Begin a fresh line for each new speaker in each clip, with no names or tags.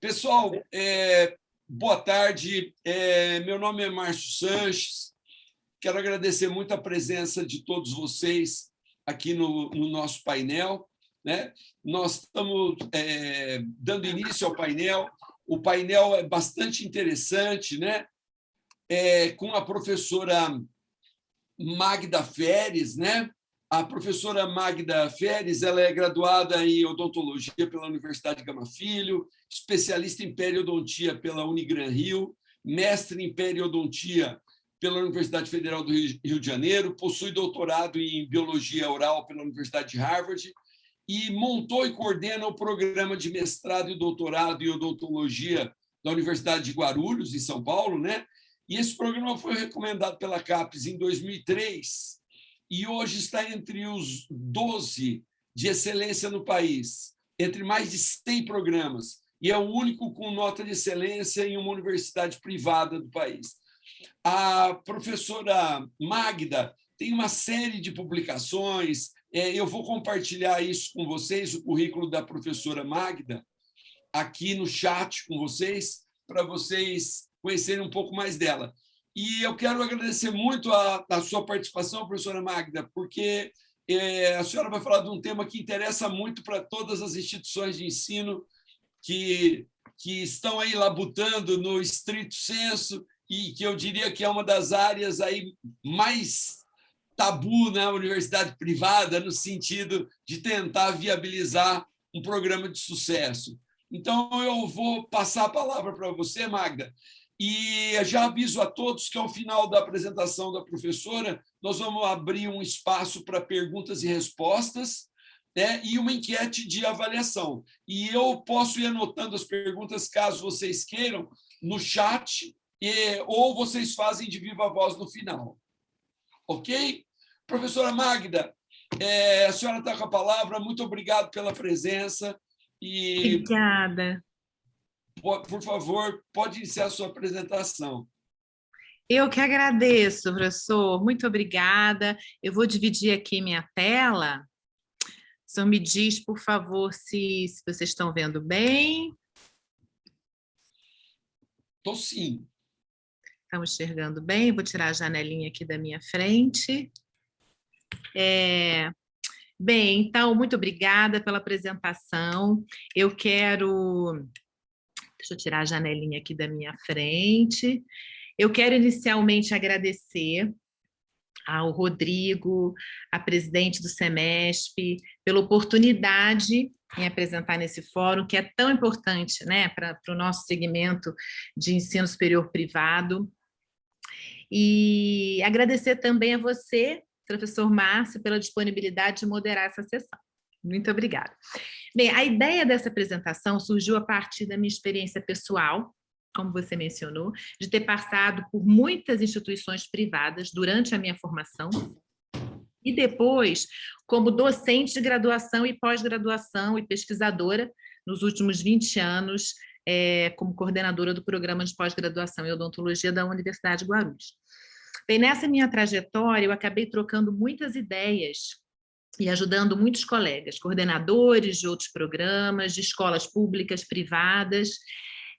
Pessoal, boa tarde. Meu nome é Márcio Sanches. Quero agradecer muito a presença de todos vocês aqui no nosso painel, né? Nós estamos dando início ao painel. O painel é bastante interessante, né? Com a professora Magda Feres, né? A professora Magda Feres, ela é graduada em odontologia pela Universidade Gama Filho, especialista em periodontia pela Unigran Rio, mestre em periodontia pela Universidade Federal do Rio de Janeiro, possui doutorado em biologia oral pela Universidade de Harvard e montou e coordena o programa de mestrado e doutorado em odontologia da Universidade de Guarulhos, em São Paulo, né? E esse programa foi recomendado pela CAPES em 2003 e hoje está entre os 12 de excelência no país, entre mais de 100 programas, e é o único com nota de excelência em uma universidade privada do país. A professora Magda tem uma série de publicações, eu vou compartilhar isso com vocês, o currículo da professora Magda, aqui no chat com vocês, para vocês conhecerem um pouco mais dela. E eu quero agradecer muito a sua participação, professora Magda, porque a senhora vai falar de um tema que interessa muito para todas as instituições de ensino que estão aí labutando no estrito senso e que eu diria que é uma das áreas aí mais tabu na universidade privada, no sentido de tentar viabilizar um programa de sucesso. Então, eu vou passar a palavra para você, Magda, e já aviso a todos que, ao final da apresentação da professora, nós vamos abrir um espaço para perguntas e respostas, né, e uma enquete de avaliação. E eu posso ir anotando as perguntas, caso vocês queiram, no chat, ou vocês fazem de viva voz no final. Ok? Professora Magda, a senhora está com a palavra, muito obrigado pela presença. E,
obrigada.
Por favor, pode iniciar a sua apresentação.
Eu que agradeço, professor. Muito obrigada. Eu vou dividir aqui minha tela. O senhor me diz, por favor, se vocês estão vendo bem.
Estou sim.
Estamos enxergando bem. Vou tirar a janelinha aqui da minha frente. Bem, então, muito obrigada pela apresentação. Eu quero... Deixa eu tirar a janelinha aqui da minha frente. Eu quero inicialmente agradecer ao Rodrigo, a presidente do SEMESP, pela oportunidade em apresentar nesse fórum, que é tão importante, né, para o nosso segmento de ensino superior privado. E agradecer também a você, professor Márcio, pela disponibilidade de moderar essa sessão. Muito obrigada. Bem, a ideia dessa apresentação surgiu a partir da minha experiência pessoal, como você mencionou, de ter passado por muitas instituições privadas durante a minha formação e depois como docente de graduação e pós-graduação e pesquisadora nos últimos 20 anos como coordenadora do programa de pós-graduação em odontologia da Universidade de Guarulhos. Bem, nessa minha trajetória, eu acabei trocando muitas ideias e ajudando muitos colegas, coordenadores de outros programas, de escolas públicas, privadas,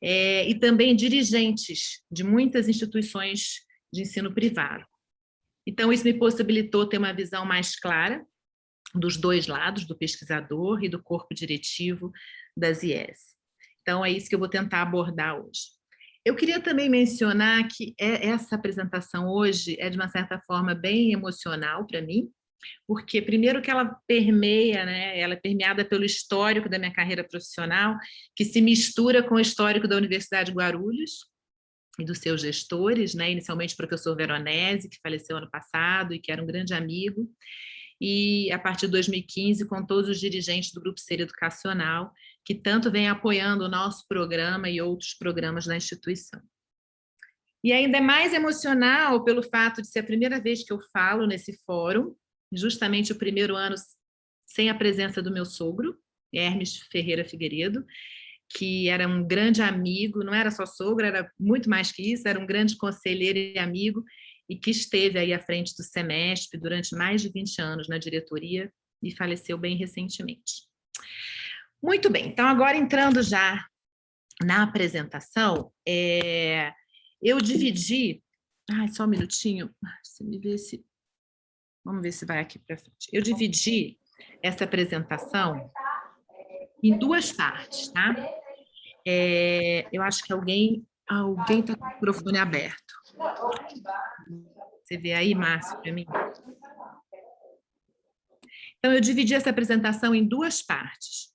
e também dirigentes de muitas instituições de ensino privado. Então, isso me possibilitou ter uma visão mais clara dos dois lados, do pesquisador e do corpo diretivo das IES. Então, é isso que eu vou tentar abordar hoje. Eu queria também mencionar que essa apresentação hoje é, de uma certa forma, bem emocional para mim, porque, primeiro, que ela permeia, né, ela é permeada pelo histórico da minha carreira profissional, que se mistura com o histórico da Universidade de Guarulhos e dos seus gestores, né, inicialmente o professor Veronese, que faleceu ano passado e que era um grande amigo, e a partir de 2015 com todos os dirigentes do Grupo Ser Educacional, que tanto vem apoiando o nosso programa e outros programas da instituição. E ainda é mais emocional pelo fato de ser a primeira vez que eu falo nesse fórum, justamente o primeiro ano sem a presença do meu sogro, Hermes Ferreira Figueiredo, que era um grande amigo, não era só sogro, era muito mais que isso, era um grande conselheiro e amigo, e que esteve aí à frente do SEMESP durante mais de 20 anos na diretoria e faleceu bem recentemente. Muito bem, então agora entrando já na apresentação, eu dividi... só um minutinho. Vamos ver se vai aqui para frente. Eu dividi essa apresentação em duas partes, tá? Eu acho que alguém está com o microfone aberto. Você vê aí, Márcio, para mim? Então, eu dividi essa apresentação em duas partes.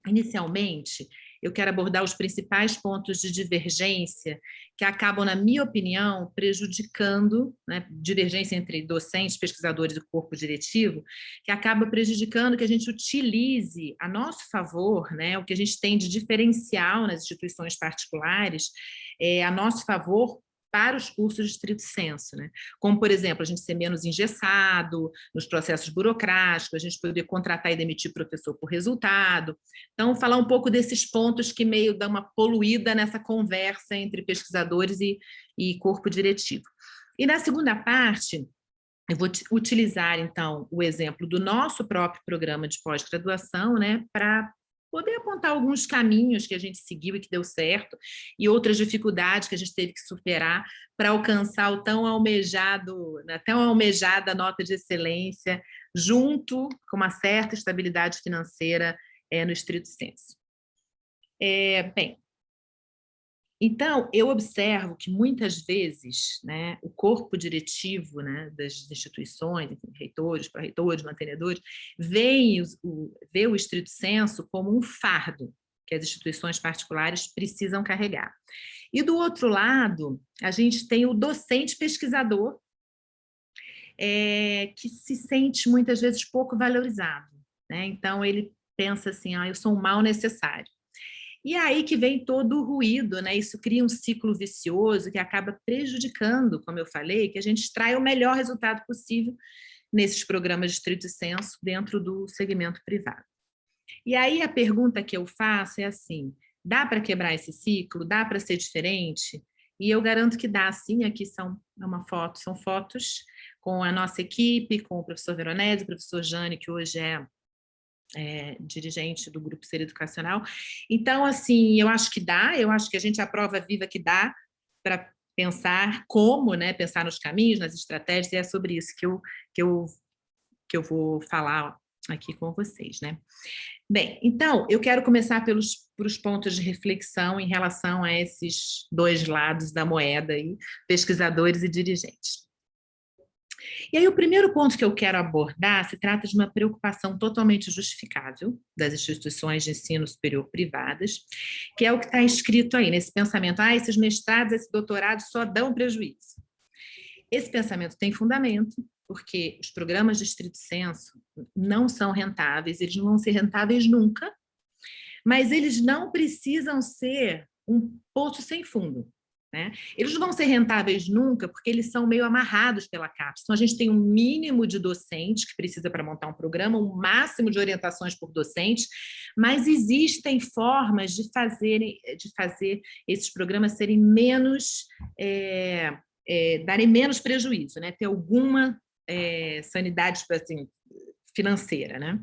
Inicialmente, eu quero abordar os principais pontos de divergência que acabam, na minha opinião, prejudicando, né, divergência entre docentes, pesquisadores e corpo diretivo, que acaba prejudicando que a gente utilize a nosso favor, né, o que a gente tem de diferencial nas instituições particulares, a nosso favor, para os cursos de estrito sensu, né? Como, por exemplo, a gente ser menos engessado nos processos burocráticos, a gente poder contratar e demitir professor por resultado. Então, falar um pouco desses pontos que meio dão uma poluída nessa conversa entre pesquisadores e corpo diretivo. E na segunda parte, eu vou utilizar, então, o exemplo do nosso próprio programa de pós-graduação, né, para poder apontar alguns caminhos que a gente seguiu e que deu certo, e outras dificuldades que a gente teve que superar para alcançar o tão almejada nota de excelência, junto com uma certa estabilidade financeira no estrito sensu. Bem, então, eu observo que muitas vezes, né, o corpo diretivo, né, das instituições, enfim, reitores, pró-reitores, mantenedores, vê o estrito sensu como um fardo que as instituições particulares precisam carregar. E, do outro lado, a gente tem o docente pesquisador, que se sente muitas vezes pouco valorizado, né? Então, ele pensa assim, eu sou um mal necessário. E aí que vem todo o ruído, né? Isso cria um ciclo vicioso que acaba prejudicando, como eu falei, que a gente extrai o melhor resultado possível nesses programas de estrito sensu dentro do segmento privado. E aí a pergunta que eu faço é assim, dá para quebrar esse ciclo? Dá para ser diferente? E eu garanto que dá, sim. Aqui são fotos com a nossa equipe, com o professor Veronese, o professor Jane, que hoje é dirigente do Grupo Ser Educacional. Então, assim, eu acho que dá, eu acho que a gente é a prova viva que dá para pensar como, né, pensar nos caminhos, nas estratégias, e é sobre isso que eu vou falar aqui com vocês, né? Bem, então, eu quero começar pelos pontos de reflexão em relação a esses dois lados da moeda aí, pesquisadores e dirigentes. E aí o primeiro ponto que eu quero abordar se trata de uma preocupação totalmente justificável das instituições de ensino superior privadas, que é o que está escrito aí, nesse pensamento, esses mestrados, esse doutorado só dão prejuízo. Esse pensamento tem fundamento, porque os programas de estrito sensu não são rentáveis, eles não vão ser rentáveis nunca, mas eles não precisam ser um poço sem fundo. Né? Eles não vão ser rentáveis nunca, porque eles são meio amarrados pela CAPES. Então, a gente tem um mínimo de docente que precisa para montar um programa, um máximo de orientações por docente, mas existem formas de fazer esses programas serem menos, darem menos prejuízo, né? Ter alguma sanidade assim, financeira, né?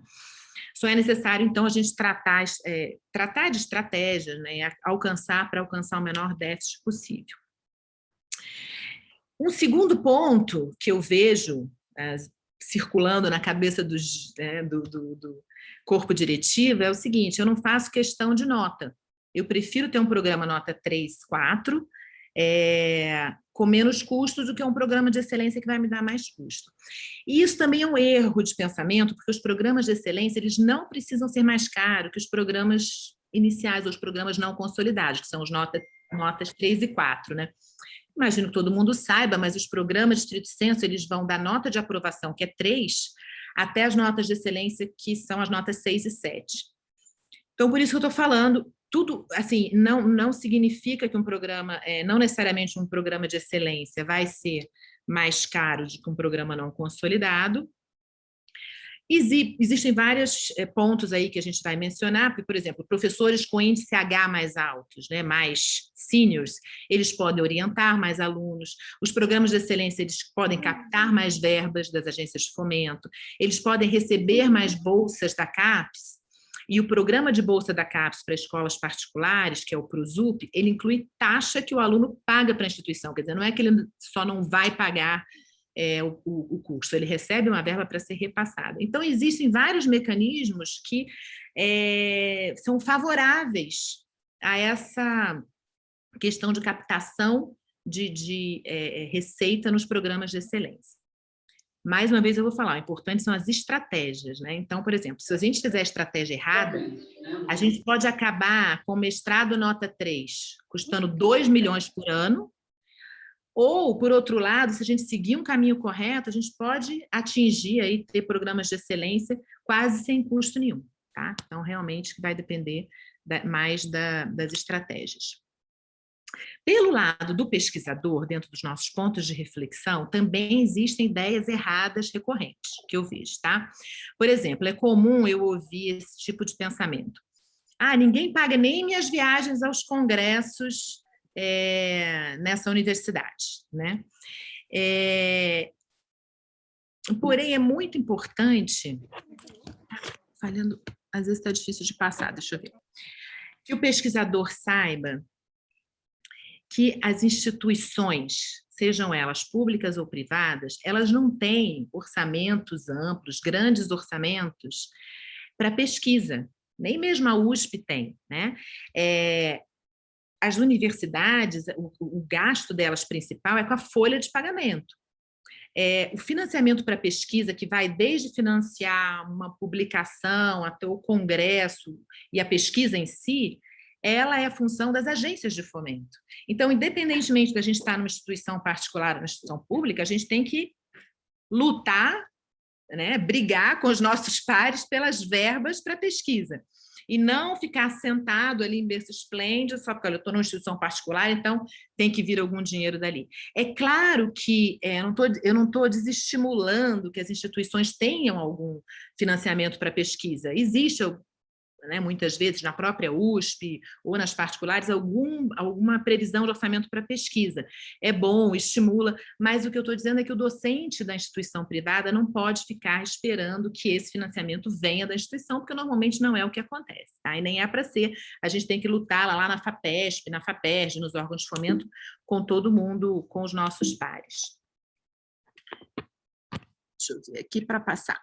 Só é necessário, então, a gente tratar de estratégias, né, para alcançar o menor déficit possível. Um segundo ponto que eu vejo circulando na cabeça do corpo diretivo é o seguinte, eu não faço questão de nota. Eu prefiro ter um programa nota 3, 4, com menos custos do que um programa de excelência que vai me dar mais custo. E isso também é um erro de pensamento, porque os programas de excelência eles não precisam ser mais caros que os programas iniciais, ou os programas não consolidados, que são os notas 3 e 4, né? Imagino que todo mundo saiba, mas os programas de estrito sensu, eles vão da nota de aprovação, que é 3, até as notas de excelência, que são as notas 6 e 7. Então, por isso que eu estou falando, tudo, assim, não significa que um programa, não necessariamente um programa de excelência vai ser mais caro do que um programa não consolidado. Existem vários pontos aí que a gente vai mencionar, porque, por exemplo, professores com índice H mais altos, né, mais seniors, eles podem orientar mais alunos, os programas de excelência eles podem captar mais verbas das agências de fomento, eles podem receber mais bolsas da CAPES, E o programa de bolsa da CAPES para escolas particulares, que é o PROSUP, ele inclui taxa que o aluno paga para a instituição, quer dizer, não é que ele só não vai pagar o curso, ele recebe uma verba para ser repassada. Então, existem vários mecanismos que são favoráveis a essa questão de captação de receita nos programas de excelência. Mais uma vez eu vou falar, o importante são as estratégias, né? Então, por exemplo, se a gente fizer a estratégia errada, a gente pode acabar com mestrado nota 3, custando 2 milhões por ano, ou, por outro lado, se a gente seguir um caminho correto, a gente pode atingir aí, ter programas de excelência quase sem custo nenhum, tá? Então, realmente, vai depender mais das estratégias. Pelo lado do pesquisador, dentro dos nossos pontos de reflexão, também existem ideias erradas recorrentes, que eu vejo, tá? Por exemplo, é comum eu ouvir esse tipo de pensamento. Ah, ninguém paga nem minhas viagens aos congressos nessa universidade, né? Porém, é muito importante... Falhando, às vezes está difícil de passar, deixa eu ver. Que o pesquisador saiba que as instituições, sejam elas públicas ou privadas, elas não têm orçamentos amplos, grandes orçamentos para pesquisa. Nem mesmo a USP tem, né? As universidades, o gasto delas principal é com a folha de pagamento. O financiamento para pesquisa, que vai desde financiar uma publicação até o congresso e a pesquisa em si, ela é a função das agências de fomento. Então, independentemente da gente estar numa instituição particular ou numa instituição pública, a gente tem que lutar, né, brigar com os nossos pares pelas verbas para pesquisa. E não ficar sentado ali em berço esplêndido, só porque olha, eu estou numa instituição particular, então tem que vir algum dinheiro dali. É claro que eu não estou desestimulando que as instituições tenham algum financiamento para pesquisa. Existe, né, muitas vezes, na própria USP ou nas particulares, alguma previsão de orçamento para pesquisa. É bom, estimula, mas o que eu estou dizendo é que o docente da instituição privada não pode ficar esperando que esse financiamento venha da instituição, porque normalmente não é o que acontece, tá? E nem é para ser. A gente tem que lutar lá na FAPESP, na FAPERJ, nos órgãos de fomento, com todo mundo, com os nossos pares. Deixa eu ver aqui para passar.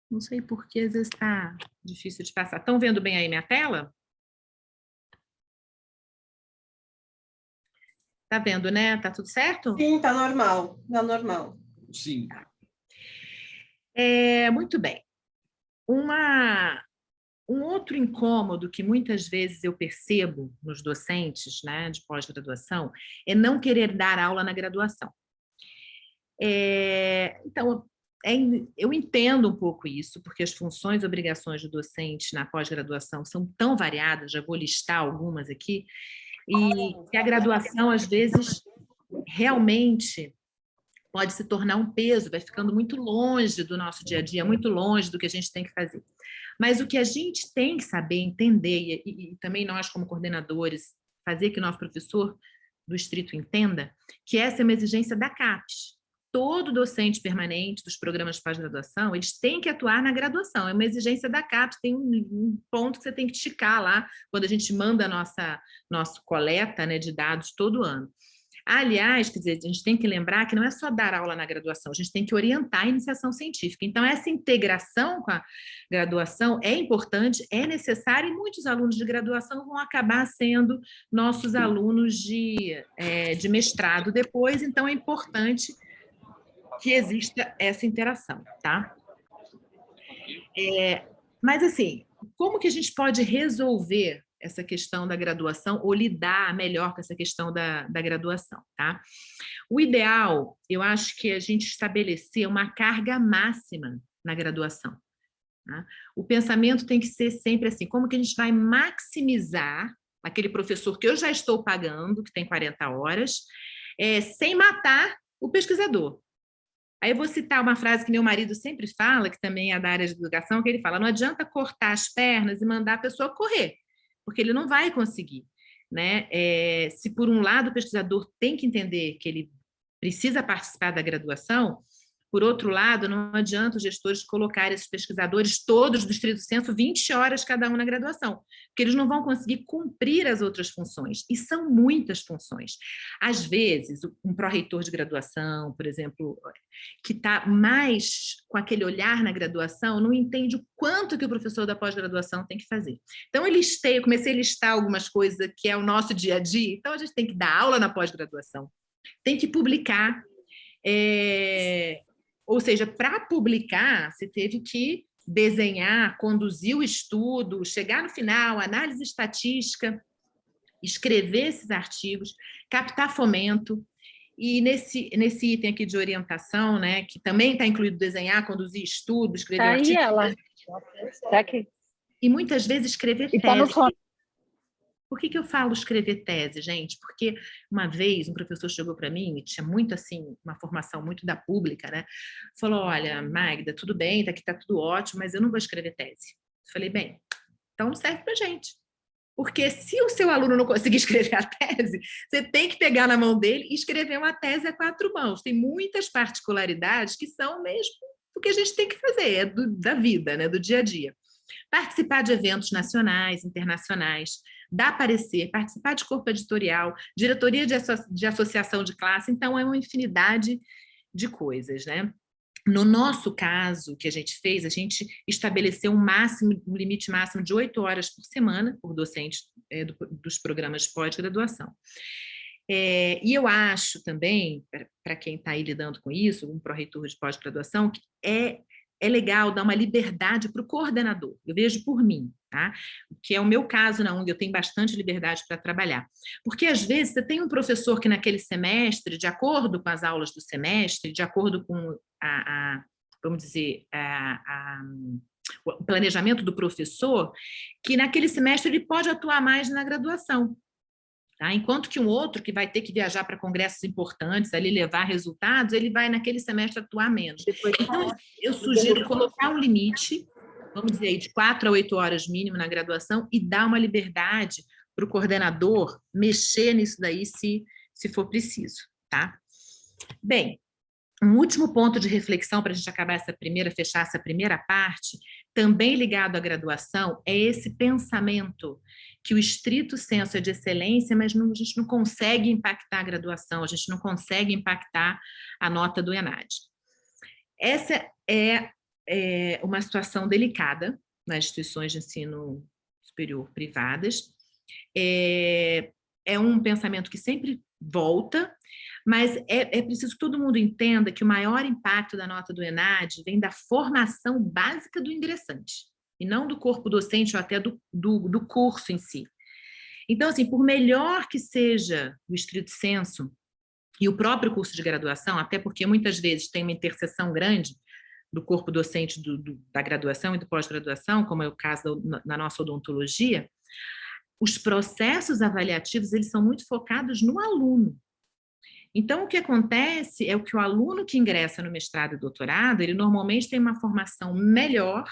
Não sei por que às vezes está difícil de passar. Estão vendo bem aí minha tela? Está vendo, né? Está tudo certo?
Sim, está normal. Está normal.
Sim.
Muito bem. Um outro incômodo que muitas vezes eu percebo nos docentes, né, de pós-graduação é não querer dar aula na graduação. Então, eu entendo um pouco isso, porque as funções e obrigações do docente na pós-graduação são tão variadas, já vou listar algumas aqui, e que a graduação, às vezes, realmente pode se tornar um peso, vai ficando muito longe do nosso dia a dia, muito longe do que a gente tem que fazer. Mas o que a gente tem que saber, entender, e também nós, como coordenadores, fazer que o nosso professor do distrito entenda, que essa é uma exigência da CAPES. Todo docente permanente dos programas de pós-graduação, eles têm que atuar na graduação, é uma exigência da CAPES, tem um ponto que você tem que ticar lá, quando a gente manda a nossa coleta, né, de dados todo ano. Aliás, quer dizer, a gente tem que lembrar que não é só dar aula na graduação, a gente tem que orientar a iniciação científica. Então, essa integração com a graduação é importante, é necessária, e muitos alunos de graduação vão acabar sendo nossos alunos de mestrado depois, então é importante que exista essa interação, tá? Mas, assim, como que a gente pode resolver essa questão da graduação ou lidar melhor com essa questão da graduação, tá? O ideal, eu acho que a gente estabelecer uma carga máxima na graduação, tá? O pensamento tem que ser sempre assim, como que a gente vai maximizar aquele professor que eu já estou pagando, que tem 40 horas, sem matar o pesquisador. Aí eu vou citar uma frase que meu marido sempre fala, que também é da área de educação, que ele fala, não adianta cortar as pernas e mandar a pessoa correr, porque ele não vai conseguir, né? Se por um lado o pesquisador tem que entender que ele precisa participar da graduação, Por outro lado, não adianta os gestores colocarem esses pesquisadores todos do estrito sensu 20 horas cada um na graduação, porque eles não vão conseguir cumprir as outras funções, e são muitas funções. Às vezes, um pró-reitor de graduação, por exemplo, que está mais com aquele olhar na graduação, não entende o quanto que o professor da pós-graduação tem que fazer. Então, eu comecei a listar algumas coisas que é o nosso dia a dia, então a gente tem que dar aula na pós-graduação, tem que publicar, ou seja, para publicar, você teve que desenhar, conduzir o estudo, chegar no final, análise estatística, escrever esses artigos, captar fomento. E nesse item aqui de orientação, né, que também está incluído desenhar, conduzir estudo, escrever
Aí
artigo.
ela. Tá aqui.
E muitas vezes escrever
E tá no
tese.
fone.
Por que eu falo escrever tese, gente? Porque uma vez um professor chegou para mim, e tinha muito assim, uma formação muito da pública, né? Falou: olha, Magda, tudo bem, aqui tá tudo ótimo, mas eu não vou escrever tese. Eu falei: bem, então não serve para gente. Porque se o seu aluno não conseguir escrever a tese, você tem que pegar na mão dele e escrever uma tese a 4 mãos. Tem muitas particularidades que são mesmo o que a gente tem que fazer, da vida, né? Do dia a dia. Participar de eventos nacionais, internacionais, dar parecer, participar de corpo editorial, diretoria de associação de classe, então é uma infinidade de coisas, né? No nosso caso, que a gente fez, a gente estabeleceu um limite máximo de 8 horas por semana por docente dos programas de pós-graduação. E eu acho também, para quem está aí lidando com isso, um pró-reitor de pós-graduação, que é legal dar uma liberdade para o coordenador. Eu vejo por mim, tá? Que é o meu caso na UNG, eu tenho bastante liberdade para trabalhar. Porque, às vezes, você tem um professor que naquele semestre, de acordo com as aulas do semestre, de acordo com vamos dizer, o planejamento do professor, que naquele semestre ele pode atuar mais na graduação. Tá? Enquanto que um outro que vai ter que viajar para congressos importantes, ali levar resultados, ele vai naquele semestre atuar menos. Então, eu sugiro colocar um limite, vamos dizer, de 4 a 8 horas mínimo na graduação e dar uma liberdade para o coordenador mexer nisso daí se for preciso. Tá? Bem, um último ponto de reflexão para a gente fechar essa primeira parte, também ligado à graduação, é esse pensamento que o estrito sensu é de excelência, mas a gente não consegue impactar a graduação, a gente não consegue impactar a nota do ENAD. Essa é uma situação delicada nas instituições de ensino superior privadas. É um pensamento que sempre volta, mas é preciso que todo mundo entenda que o maior impacto da nota do ENAD vem da formação básica do ingressante, e não do corpo docente ou até do curso em si. Então, assim, por melhor que seja o estrito sensu e o próprio curso de graduação, até porque muitas vezes tem uma interseção grande do corpo docente da graduação e do pós-graduação, como é o caso na nossa odontologia, os processos avaliativos eles são muito focados no aluno. Então, o que acontece é que o aluno que ingressa no mestrado e doutorado, ele normalmente tem uma formação melhor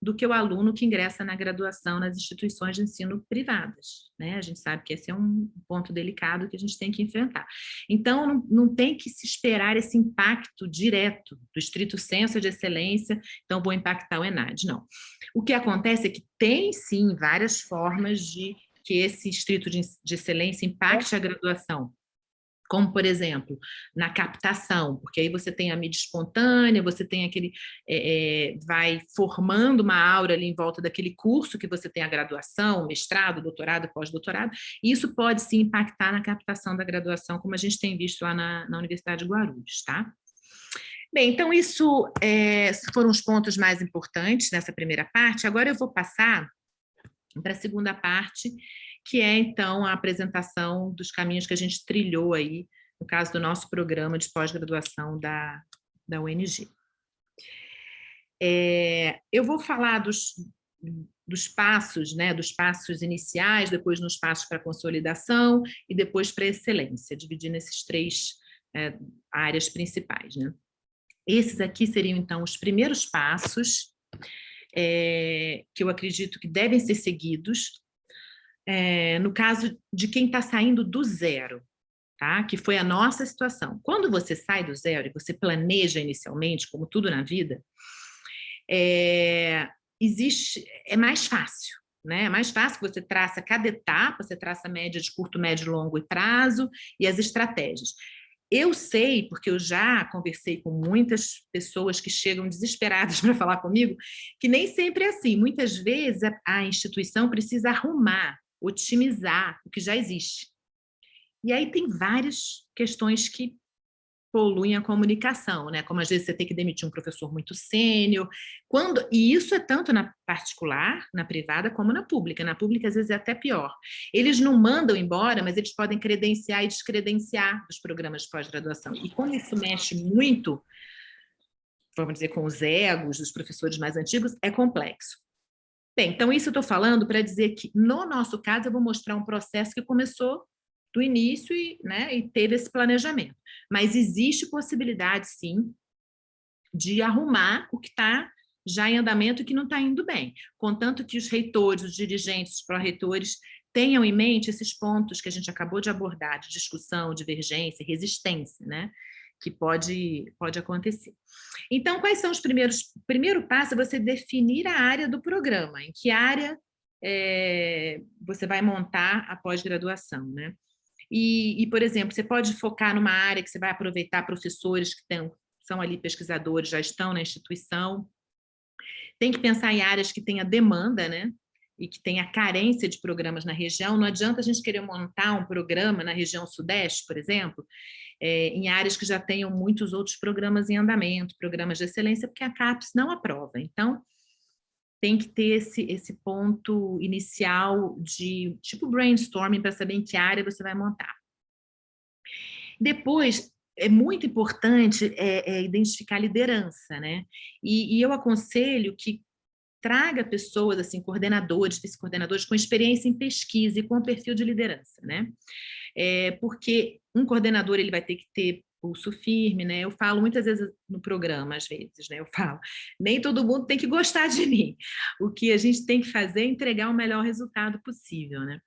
do que o aluno que ingressa na graduação nas instituições de ensino privadas, né? A gente sabe que esse é um ponto delicado que a gente tem que enfrentar. Então, não tem que se esperar esse impacto direto do estrito sensu de excelência, então vou impactar o ENAD, não. O que acontece é que tem, sim, várias formas de que esse estrito de excelência impacte a graduação, como, por exemplo, na captação, porque aí você tem a mídia espontânea, você tem aquele, vai formando uma aura ali em volta daquele curso que você tem a graduação, mestrado, doutorado, pós-doutorado, e isso pode sim impactar na captação da graduação, como a gente tem visto lá na Universidade de Guarulhos, tá? Bem, então isso foram os pontos mais importantes nessa primeira parte. Agora eu vou passar para a segunda parte, que é, então, a apresentação dos caminhos que a gente trilhou aí, no caso do nosso programa de pós-graduação da UNG. Eu vou falar dos passos, né, dos passos iniciais, depois nos passos para consolidação e depois para excelência, dividindo esses 3 áreas principais, né? Esses aqui seriam, então, os primeiros passos que eu acredito que devem ser seguidos no caso de quem está saindo do zero, tá? Que foi a nossa situação. Quando você sai do zero e você planeja inicialmente, como tudo na vida, é mais fácil, né? É mais fácil que você traça cada etapa, você traça a média de curto, médio, longo e prazo e as estratégias. Eu sei, porque eu já conversei com muitas pessoas que chegam desesperadas para falar comigo, que nem sempre é assim. Muitas vezes a instituição precisa arrumar, otimizar o que já existe. E aí tem várias questões que poluem a comunicação, né? Como às vezes você tem que demitir um professor muito sênior, e isso é tanto na particular, na privada, como na pública. Na pública, às vezes, é até pior. Eles não mandam embora, mas eles podem credenciar e descredenciar os programas de pós-graduação. E quando isso mexe muito, vamos dizer, com os egos dos professores mais antigos, é complexo. Bem, então isso eu estou falando para dizer que, no nosso caso, eu vou mostrar um processo que começou do início e teve esse planejamento. Mas existe possibilidade, sim, de arrumar o que está já em andamento e que não está indo bem. Contanto que os reitores, os dirigentes, os pró-reitores tenham em mente esses pontos que a gente acabou de abordar, de discussão, divergência, resistência, né? Que pode acontecer. Então, quais são os primeiros? O primeiro passo é você definir a área do programa, em que área você vai montar a pós-graduação, né? E, por exemplo, você pode focar numa área que você vai aproveitar professores que são ali pesquisadores, já estão na instituição. Tem que pensar em áreas que tenha demanda, né? E que tenha carência de programas na região. Não adianta a gente querer montar um programa na região sudeste, por exemplo, em áreas que já tenham muitos outros programas em andamento, programas de excelência, porque a CAPES não aprova. Então, tem que ter esse ponto inicial de tipo brainstorming para saber em que área você vai montar. Depois, é muito importante identificar a liderança, né? E eu aconselho que traga pessoas, assim, coordenadores, vice-coordenadores com experiência em pesquisa e com perfil de liderança, né? Porque um coordenador ele vai ter que ter pulso firme, né? Eu falo muitas vezes no programa, às vezes, né? Eu falo, nem todo mundo tem que gostar de mim. O que a gente tem que fazer é entregar o melhor resultado possível, né?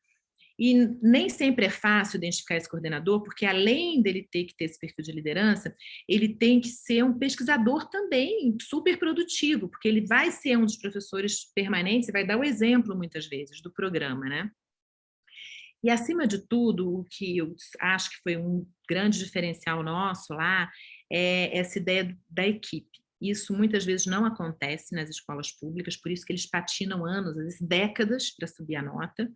E nem sempre é fácil identificar esse coordenador, porque além dele ter que ter esse perfil de liderança, ele tem que ser um pesquisador também super produtivo, porque ele vai ser um dos professores permanentes e vai dar o exemplo, muitas vezes, do programa, né? E, acima de tudo, o que eu acho que foi um grande diferencial nosso lá é essa ideia da equipe. Isso muitas vezes não acontece nas escolas públicas, por isso que eles patinam anos, às vezes décadas, para subir a nota.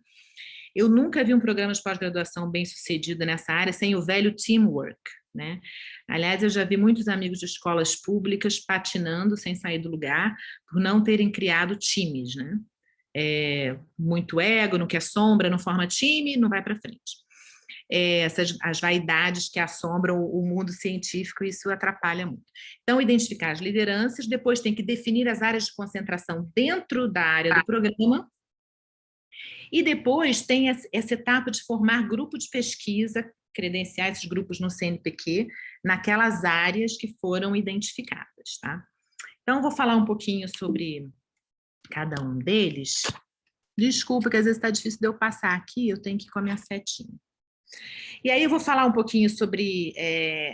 Eu nunca vi um programa de pós-graduação bem sucedido nessa área sem o velho teamwork, né? Aliás, eu já vi muitos amigos de escolas públicas patinando sem sair do lugar por não terem criado times, né? Muito ego, não quer sombra, não forma time, não vai para frente. As vaidades que assombram o mundo científico, isso atrapalha muito. Então, identificar as lideranças, depois tem que definir as áreas de concentração dentro da área do programa, e depois tem essa etapa de formar grupo de pesquisa, credenciar esses grupos no CNPq, naquelas áreas que foram identificadas, tá? Então, vou falar um pouquinho sobre cada um deles. Desculpa que às vezes está difícil de eu passar aqui, eu tenho que ir com a minha setinha. E aí eu vou falar um pouquinho sobre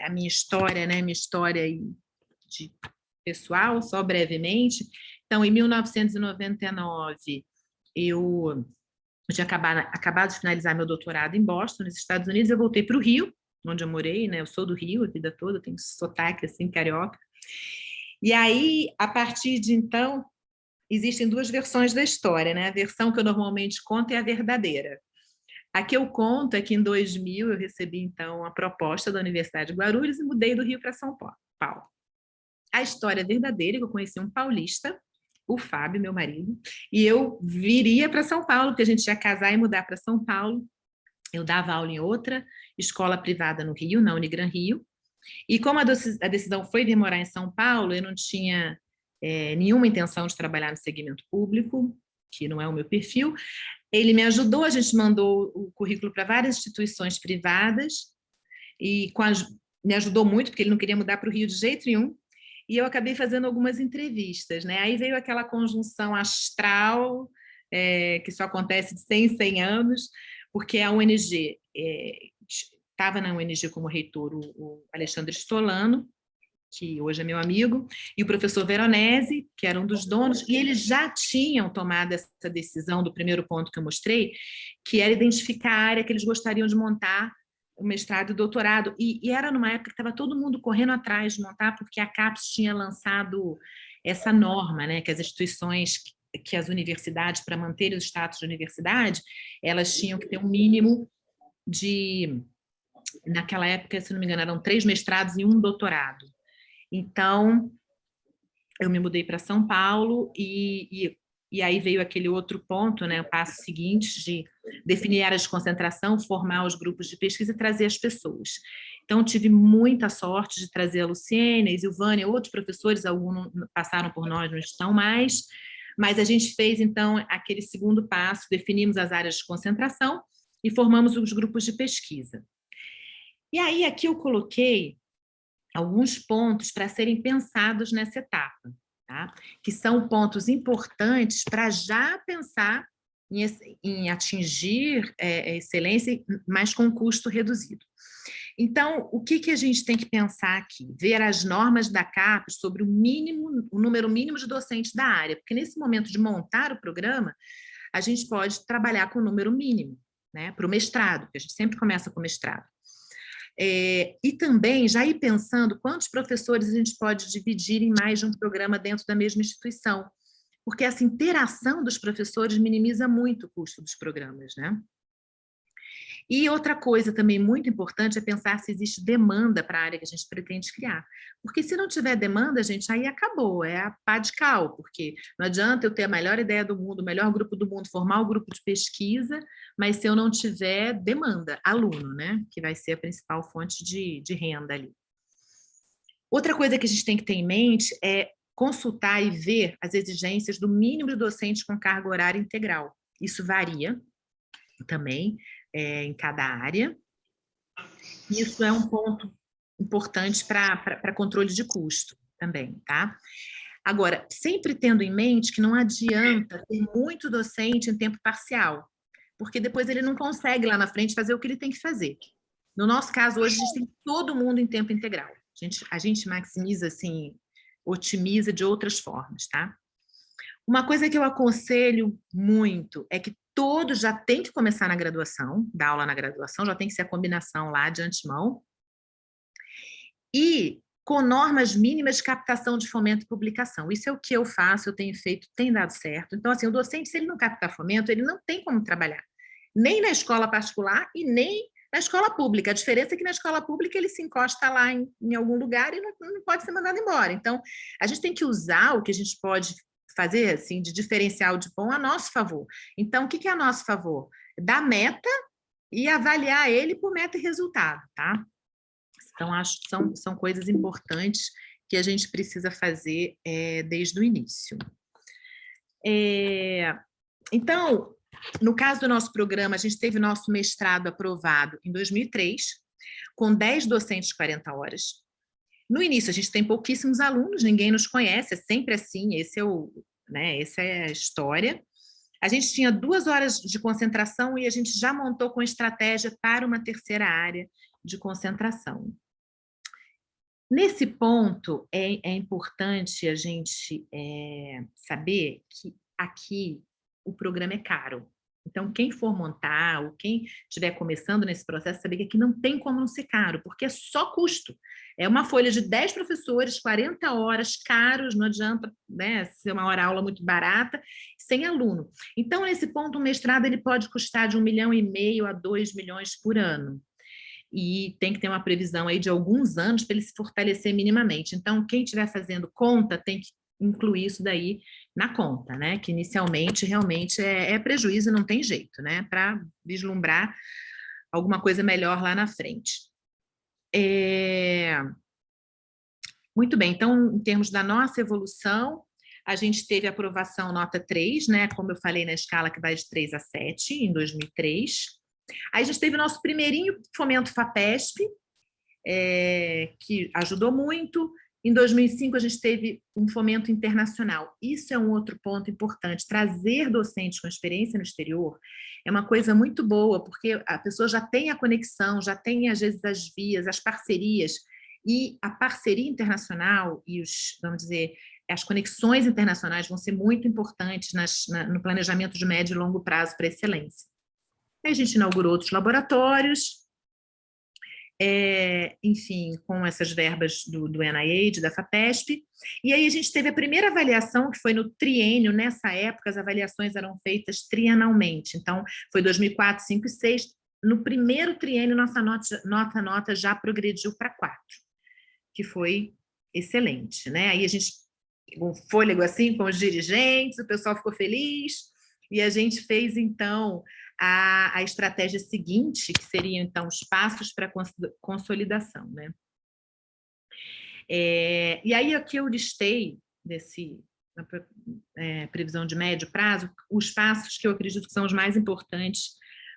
a minha história, né? Minha história de pessoal, só brevemente. Então, em 1999, eu tinha acabado de finalizar meu doutorado em Boston, nos Estados Unidos. Eu voltei para o Rio, onde eu morei, né? Eu sou do Rio a vida toda, tenho sotaque assim, carioca. E aí, a partir de então, existem duas versões da história, né? A versão que eu normalmente conto é a verdadeira. A que eu conto é que em 2000 eu recebi, então, a proposta da Universidade de Guarulhos e mudei do Rio para São Paulo. A história verdadeira é que eu conheci um paulista, o Fábio, meu marido, e eu viria para São Paulo, porque a gente ia casar e mudar para São Paulo. Eu dava aula em outra escola privada no Rio, na Unigran Rio, e como a decisão foi vir morar em São Paulo, eu não tinha nenhuma intenção de trabalhar no segmento público, que não é o meu perfil. Ele me ajudou, a gente mandou o currículo para várias instituições privadas, e me ajudou muito, porque ele não queria mudar para o Rio de jeito nenhum, e eu acabei fazendo algumas entrevistas, né? Aí veio aquela conjunção astral, que só acontece de 100 em 100 anos, porque a ONG estava na UNG como reitor o Alexandre Stolano, que hoje é meu amigo, e o professor Veronese, que era um dos donos, e eles já tinham tomado essa decisão do primeiro ponto que eu mostrei, que era identificar a área que eles gostariam de montar o mestrado e doutorado, e era numa época que estava todo mundo correndo atrás de montar, porque a CAPES tinha lançado essa norma, né, que as instituições, que as universidades, para manter o status de universidade, elas tinham que ter um mínimo de, naquela época, se não me engano, eram 3 mestrados e 1 doutorado. Então, eu me mudei para São Paulo e aí veio aquele outro ponto, né, o passo seguinte de definir áreas de concentração, formar os grupos de pesquisa e trazer as pessoas. Então, tive muita sorte de trazer a Luciene, a Silvânia, outros professores, alguns passaram por nós, não estão mais, mas a gente fez, então, aquele segundo passo, definimos as áreas de concentração e formamos os grupos de pesquisa. E aí, aqui eu coloquei alguns pontos para serem pensados nessa etapa, tá? Que são pontos importantes para já pensar em atingir excelência, mas com custo reduzido. Então, o que a gente tem que pensar aqui? Ver as normas da CAPES sobre o número mínimo de docentes da área, porque nesse momento de montar o programa, a gente pode trabalhar com o número mínimo, né, para o mestrado, porque a gente sempre começa com o mestrado. E também já ir pensando quantos professores a gente pode dividir em mais de um programa dentro da mesma instituição, porque essa interação dos professores minimiza muito o custo dos programas, né? E outra coisa também muito importante é pensar se existe demanda para a área que a gente pretende criar. Porque se não tiver demanda, gente, aí acabou, é a pá de cal, porque não adianta eu ter a melhor ideia do mundo, o melhor grupo do mundo, formar o grupo de pesquisa, mas se eu não tiver demanda, aluno, né? Que vai ser a principal fonte de renda ali. Outra coisa que a gente tem que ter em mente é consultar e ver as exigências do mínimo de docentes com carga horária integral. Isso varia também em cada área. Isso é um ponto importante para controle de custo também, tá? Agora, sempre tendo em mente que não adianta ter muito docente em tempo parcial, porque depois ele não consegue lá na frente fazer o que ele tem que fazer. No nosso caso, hoje, a gente tem todo mundo em tempo integral. A gente maximiza, assim, otimiza de outras formas, tá? Uma coisa que eu aconselho muito é que todos já tem que começar na graduação, dar aula na graduação, já tem que ser a combinação lá de antemão, e com normas mínimas de captação de fomento e publicação. Isso é o que eu faço, eu tenho feito, tem dado certo. Então, assim, o docente, se ele não captar fomento, ele não tem como trabalhar, nem na escola particular e nem na escola pública. A diferença é que na escola pública ele se encosta lá em algum lugar e não pode ser mandado embora. Então, a gente tem que usar o que a gente pode fazer, assim, de diferencial de bom a nosso favor. Então, o que é a nosso favor? Dar meta e avaliar ele por meta e resultado, tá? Então, acho que são coisas importantes que a gente precisa fazer desde o início. Então, no caso do nosso programa, a gente teve nosso mestrado aprovado em 2003, com 10 docentes de 40 horas. No início, a gente tem pouquíssimos alunos, ninguém nos conhece, é sempre assim, essa é a história. A gente tinha 2 horas de concentração e a gente já montou com estratégia para uma terceira área de concentração. Nesse ponto, é importante a gente saber que aqui o programa é caro. Então, quem for montar, ou quem estiver começando nesse processo, saber que aqui não tem como não ser caro, porque é só custo. É uma folha de 10 professores, 40 horas, caros, não adianta, né, ser uma hora-aula muito barata, sem aluno. Então, nesse ponto, o mestrado ele pode custar de 1,5 milhão a 2 milhões por ano. E tem que ter uma previsão aí de alguns anos para ele se fortalecer minimamente. Então, quem estiver fazendo conta tem que incluir isso daí na conta, né? Que inicialmente realmente é prejuízo, não tem jeito, né? Para vislumbrar alguma coisa melhor lá na frente. Muito bem, então, em termos da nossa evolução, a gente teve aprovação nota 3, né? Como eu falei na escala que vai de 3 a 7, em 2003. Aí a gente teve o nosso primeirinho fomento FAPESP, que ajudou muito, Em 2005, a gente teve um fomento internacional. Isso é um outro ponto importante. Trazer docentes com experiência no exterior é uma coisa muito boa, porque a pessoa já tem a conexão, já tem, às vezes, as vias, as parcerias, e a parceria internacional e vamos dizer, as conexões internacionais vão ser muito importantes no planejamento de médio e longo prazo para excelência. Aí a gente inaugurou outros laboratórios, enfim, com essas verbas do NIH, da FAPESP, e aí a gente teve a primeira avaliação, que foi no triênio. Nessa época as avaliações eram feitas trienalmente, então foi 2004, 2005 e 2006, no primeiro triênio nossa nota já progrediu para 4, que foi excelente, né? Aí a gente pegou um fôlego assim com os dirigentes, o pessoal ficou feliz, e a gente fez então a estratégia seguinte, que seriam, então, os passos para consolidação, né? E aí, aqui eu listei, na previsão de médio prazo, os passos que eu acredito que são os mais importantes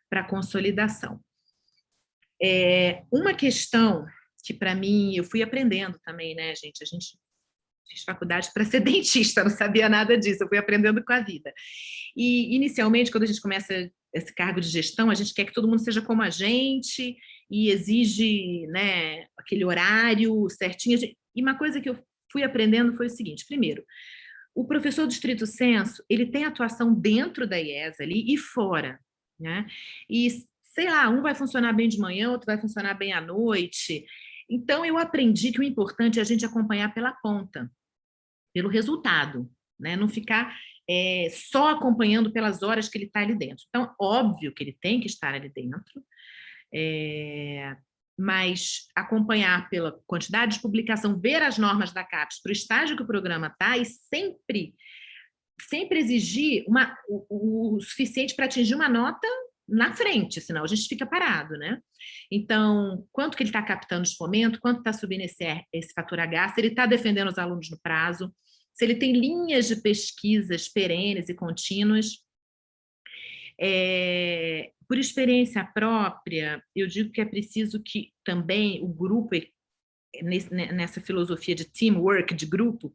para a consolidação. Uma questão que, para mim, eu fui aprendendo também, né, gente? Fiz faculdade para ser dentista, não sabia nada disso, eu fui aprendendo com a vida. E, inicialmente, quando a gente começa esse cargo de gestão, a gente quer que todo mundo seja como a gente e exige, né, aquele horário certinho. E uma coisa que eu fui aprendendo foi o seguinte: primeiro, o professor do estrito sensu, ele tem atuação dentro da IESA ali e fora, né? E, sei lá, um vai funcionar bem de manhã, outro vai funcionar bem à noite. Então, eu aprendi que o importante é a gente acompanhar pela ponta, pelo resultado, né? Não ficar só acompanhando pelas horas que ele está ali dentro. Então, óbvio que ele tem que estar ali dentro, mas acompanhar pela quantidade de publicação, ver as normas da CAPES para o estágio que o programa está, e sempre exigir o suficiente para atingir uma nota na frente, senão a gente fica parado, né? Então, quanto que ele está captando de fomento, quanto está subindo esse fator H, se ele está defendendo os alunos no prazo, se ele tem linhas de pesquisas perenes e contínuas. Por experiência própria, eu digo que é preciso que também o grupo, nessa filosofia de teamwork, de grupo,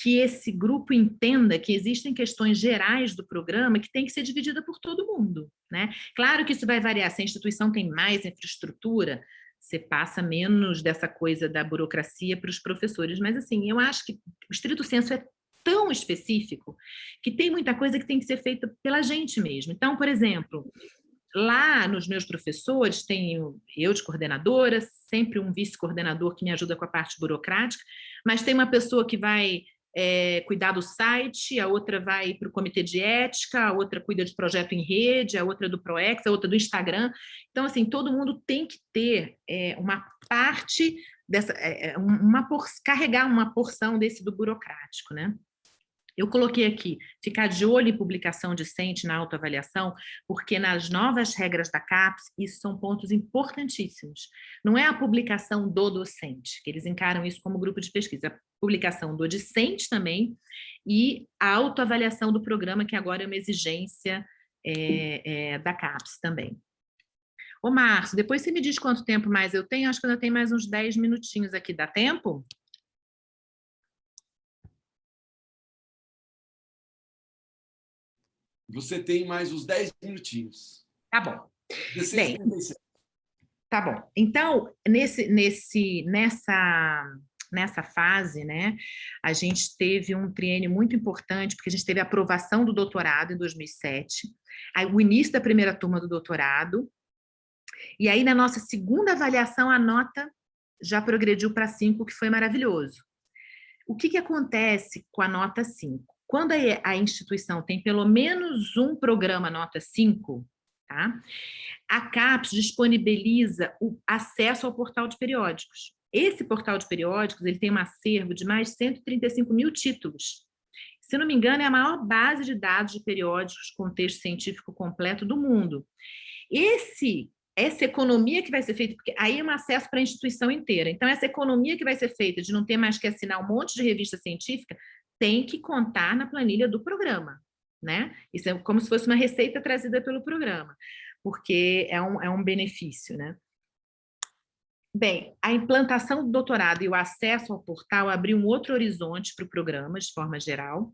que esse grupo entenda que existem questões gerais do programa que tem que ser dividida por todo mundo, né? Claro que isso vai variar. Se a instituição tem mais infraestrutura, você passa menos dessa coisa da burocracia para os professores, mas assim, eu acho que o estrito sensu é tão específico que tem muita coisa que tem que ser feita pela gente mesmo. Então, por exemplo, lá nos meus professores, tenho eu de coordenadora, sempre um vice-coordenador que me ajuda com a parte burocrática, mas tem uma pessoa que vai cuidar do site, a outra vai para o comitê de ética, a outra cuida de projeto em rede, a outra do ProEx, a outra do Instagram. Então, assim, todo mundo tem que ter uma parte dessa, carregar uma porção desse do burocrático, né? Eu coloquei aqui, ficar de olho em publicação discente na autoavaliação, porque nas novas regras da CAPES, isso são pontos importantíssimos. Não é a publicação do docente, que eles encaram isso como grupo de pesquisa, a publicação do discente também, e a autoavaliação do programa, que agora é uma exigência da CAPES também. Ô, Márcio, depois você me diz quanto tempo mais eu tenho, acho que ainda tem mais uns 10 minutinhos aqui, dá tempo?
Você tem mais uns 10 minutinhos.
Tá bom.
16,
bem, tá bom. Então, nessa fase, né, a gente teve um triênio muito importante, porque a gente teve a aprovação do doutorado em 2007, aí o início da primeira turma do doutorado, e aí na nossa segunda avaliação a nota já progrediu para 5, que foi maravilhoso. O que acontece com a nota 5? Quando a instituição tem pelo menos um programa nota 5, tá? A CAPES disponibiliza o acesso ao portal de periódicos. Esse portal de periódicos ele tem um acervo de mais de 135 mil títulos. Se não me engano, é a maior base de dados de periódicos com texto científico completo do mundo. Essa economia que vai ser feita, porque aí é um acesso para a instituição inteira. Então, essa economia que vai ser feita de não ter mais que assinar um monte de revista científica tem que contar na planilha do programa, né? Isso é como se fosse uma receita trazida pelo programa, porque é um benefício, né? Bem, a implantação do doutorado e o acesso ao portal abriu um outro horizonte para o programa, de forma geral.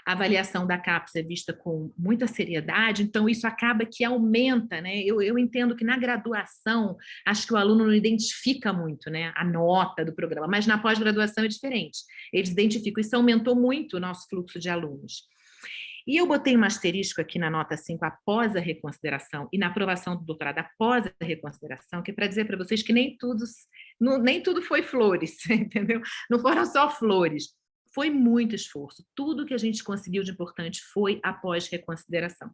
A avaliação da CAPES é vista com muita seriedade, então isso acaba que aumenta, né? Eu entendo que na graduação, acho que o aluno não identifica muito, né, a nota do programa, mas na pós-graduação é diferente. Eles identificam, isso aumentou muito o nosso fluxo de alunos. E eu botei um asterisco aqui na nota 5 após a reconsideração e na aprovação do doutorado após a reconsideração, que é para dizer para vocês que nem tudo foi flores, entendeu? Não foram só flores. Foi muito esforço. Tudo que a gente conseguiu de importante foi após reconsideração.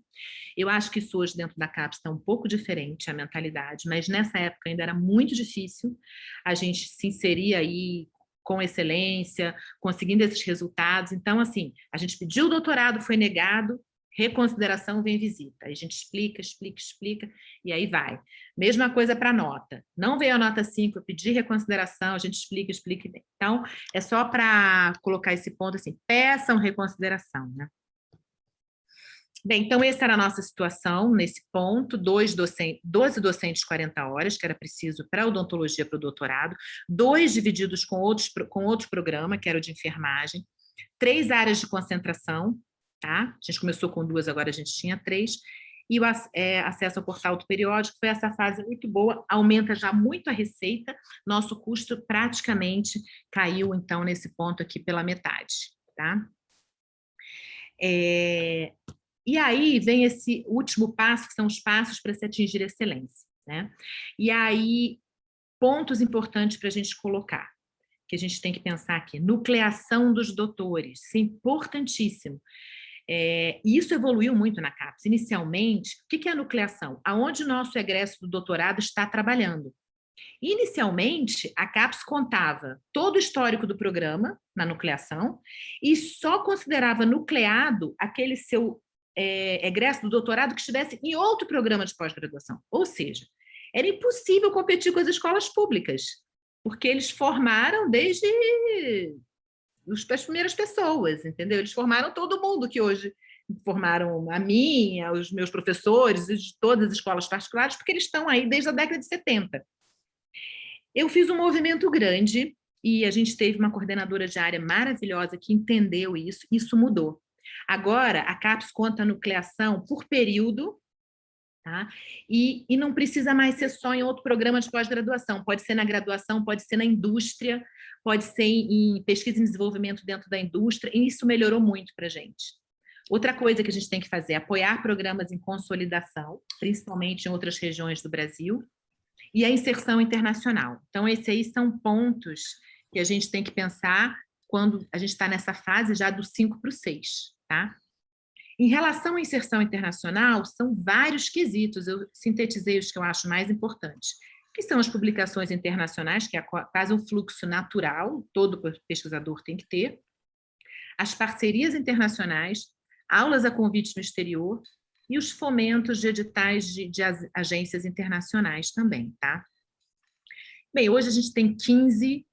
Eu acho que isso hoje dentro da CAPES está um pouco diferente, a mentalidade, mas nessa época ainda era muito difícil a gente se inserir aí com excelência, conseguindo esses resultados. Então, assim, a gente pediu o doutorado, foi negado, reconsideração vem visita. Aí a gente explica, e aí vai. Mesma coisa para a nota. Não veio a nota 5, eu pedi reconsideração, a gente explica. Então, é só para colocar esse ponto assim, peçam reconsideração, né? Bem, então essa era a nossa situação nesse ponto, 12 docentes 40 horas, que era preciso para a odontologia para o doutorado, 2 divididos com outro programa, que era o de enfermagem, 3 áreas de concentração, tá? A gente começou com 2, agora a gente tinha 3, e o acesso ao portal do periódico foi essa fase muito boa, aumenta já muito a receita, nosso custo praticamente caiu, então, nesse ponto aqui pela metade, tá? E aí vem esse último passo, que são os passos para se atingir a excelência, né? E aí, pontos importantes para a gente colocar, que a gente tem que pensar aqui, nucleação dos doutores, isso é importantíssimo. Isso evoluiu muito na CAPES. Inicialmente, o que é a nucleação? Aonde o nosso egresso do doutorado está trabalhando. Inicialmente, a CAPES contava todo o histórico do programa na nucleação e só considerava nucleado aquele seu egresso do doutorado que estivesse em outro programa de pós-graduação. Ou seja, era impossível competir com as escolas públicas, porque eles formaram desde as primeiras pessoas, entendeu? Eles formaram todo mundo que hoje formaram a minha, os meus professores, de todas as escolas particulares, porque eles estão aí desde a década de 70. Eu fiz um movimento grande e a gente teve uma coordenadora de área maravilhosa que entendeu isso mudou. Agora, a CAPES conta a nucleação por período, tá? E não precisa mais ser só em outro programa de pós-graduação, pode ser na graduação, pode ser na indústria, pode ser em pesquisa e desenvolvimento dentro da indústria, e isso melhorou muito para a gente. Outra coisa que a gente tem que fazer é apoiar programas em consolidação, principalmente em outras regiões do Brasil, e a inserção internacional. Então, esses aí são pontos que a gente tem que pensar quando a gente está nessa fase já do 5 para o 6, tá? Em relação à inserção internacional, são vários quesitos, eu sintetizei os que eu acho mais importantes, que são as publicações internacionais, que é quase um fluxo natural, todo pesquisador tem que ter, as parcerias internacionais, aulas a convite no exterior e os fomentos de editais de agências internacionais também, tá? Bem, hoje a gente tem 15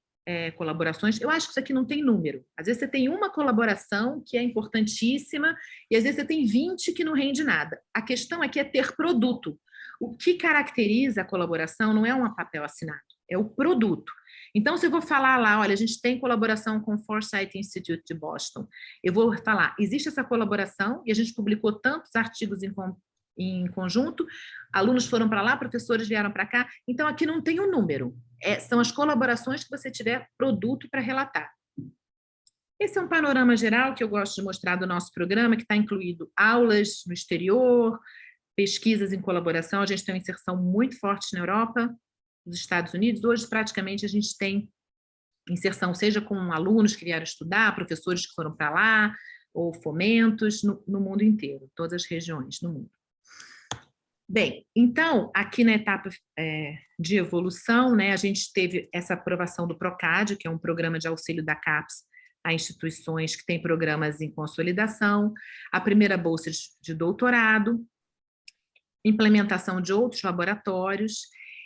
colaborações, eu acho que isso aqui não tem número. Às vezes você tem uma colaboração que é importantíssima e às vezes você tem 20 que não rende nada. A questão aqui é ter produto. O que caracteriza a colaboração não é um papel assinado, é o produto. Então, se eu vou falar lá, olha, a gente tem colaboração com o Forsyth Institute de Boston, eu vou falar, existe essa colaboração e a gente publicou tantos artigos em conjunto, alunos foram para lá, professores vieram para cá, então aqui não tem um número, são as colaborações que você tiver produto para relatar. Esse é um panorama geral que eu gosto de mostrar do nosso programa, que está incluído aulas no exterior, pesquisas em colaboração, a gente tem uma inserção muito forte na Europa, nos Estados Unidos, hoje praticamente a gente tem inserção, seja com alunos que vieram estudar, professores que foram para lá, ou fomentos no mundo inteiro, todas as regiões do mundo. Bem, então, aqui na etapa de evolução, né, a gente teve essa aprovação do PROCAD, que é um programa de auxílio da CAPES a instituições que têm programas em consolidação, a primeira bolsa de doutorado, implementação de outros laboratórios,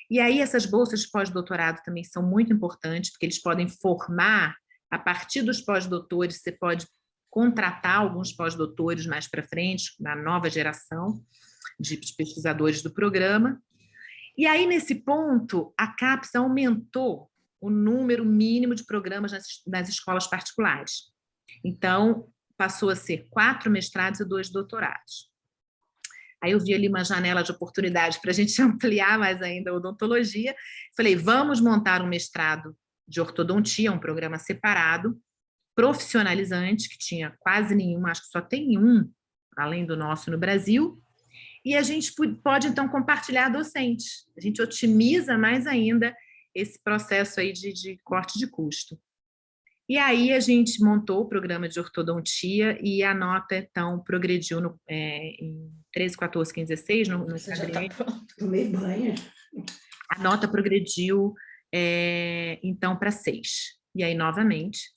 e aí essas bolsas de pós-doutorado também são muito importantes, porque eles podem formar, a partir dos pós-doutores, você pode contratar alguns pós-doutores mais para frente, na nova geração de pesquisadores do programa. E aí, nesse ponto, a CAPES aumentou o número mínimo de programas nas escolas particulares. Então, passou a ser 4 mestrados e 2 doutorados. Aí eu vi ali uma janela de oportunidade para a gente ampliar mais ainda a odontologia. Falei, vamos montar um mestrado de ortodontia, um programa separado, profissionalizante, que tinha quase nenhum, acho que só tem um, além do nosso, no Brasil, e a gente pode, então, compartilhar docentes. A gente otimiza mais ainda esse processo aí de corte de custo. E aí a gente montou o programa de ortodontia e a nota, então, progrediu em 13, 14, 15, 16, no
Você já está pronto, tomei banho.
a nota progrediu, então, para 6. E aí, novamente,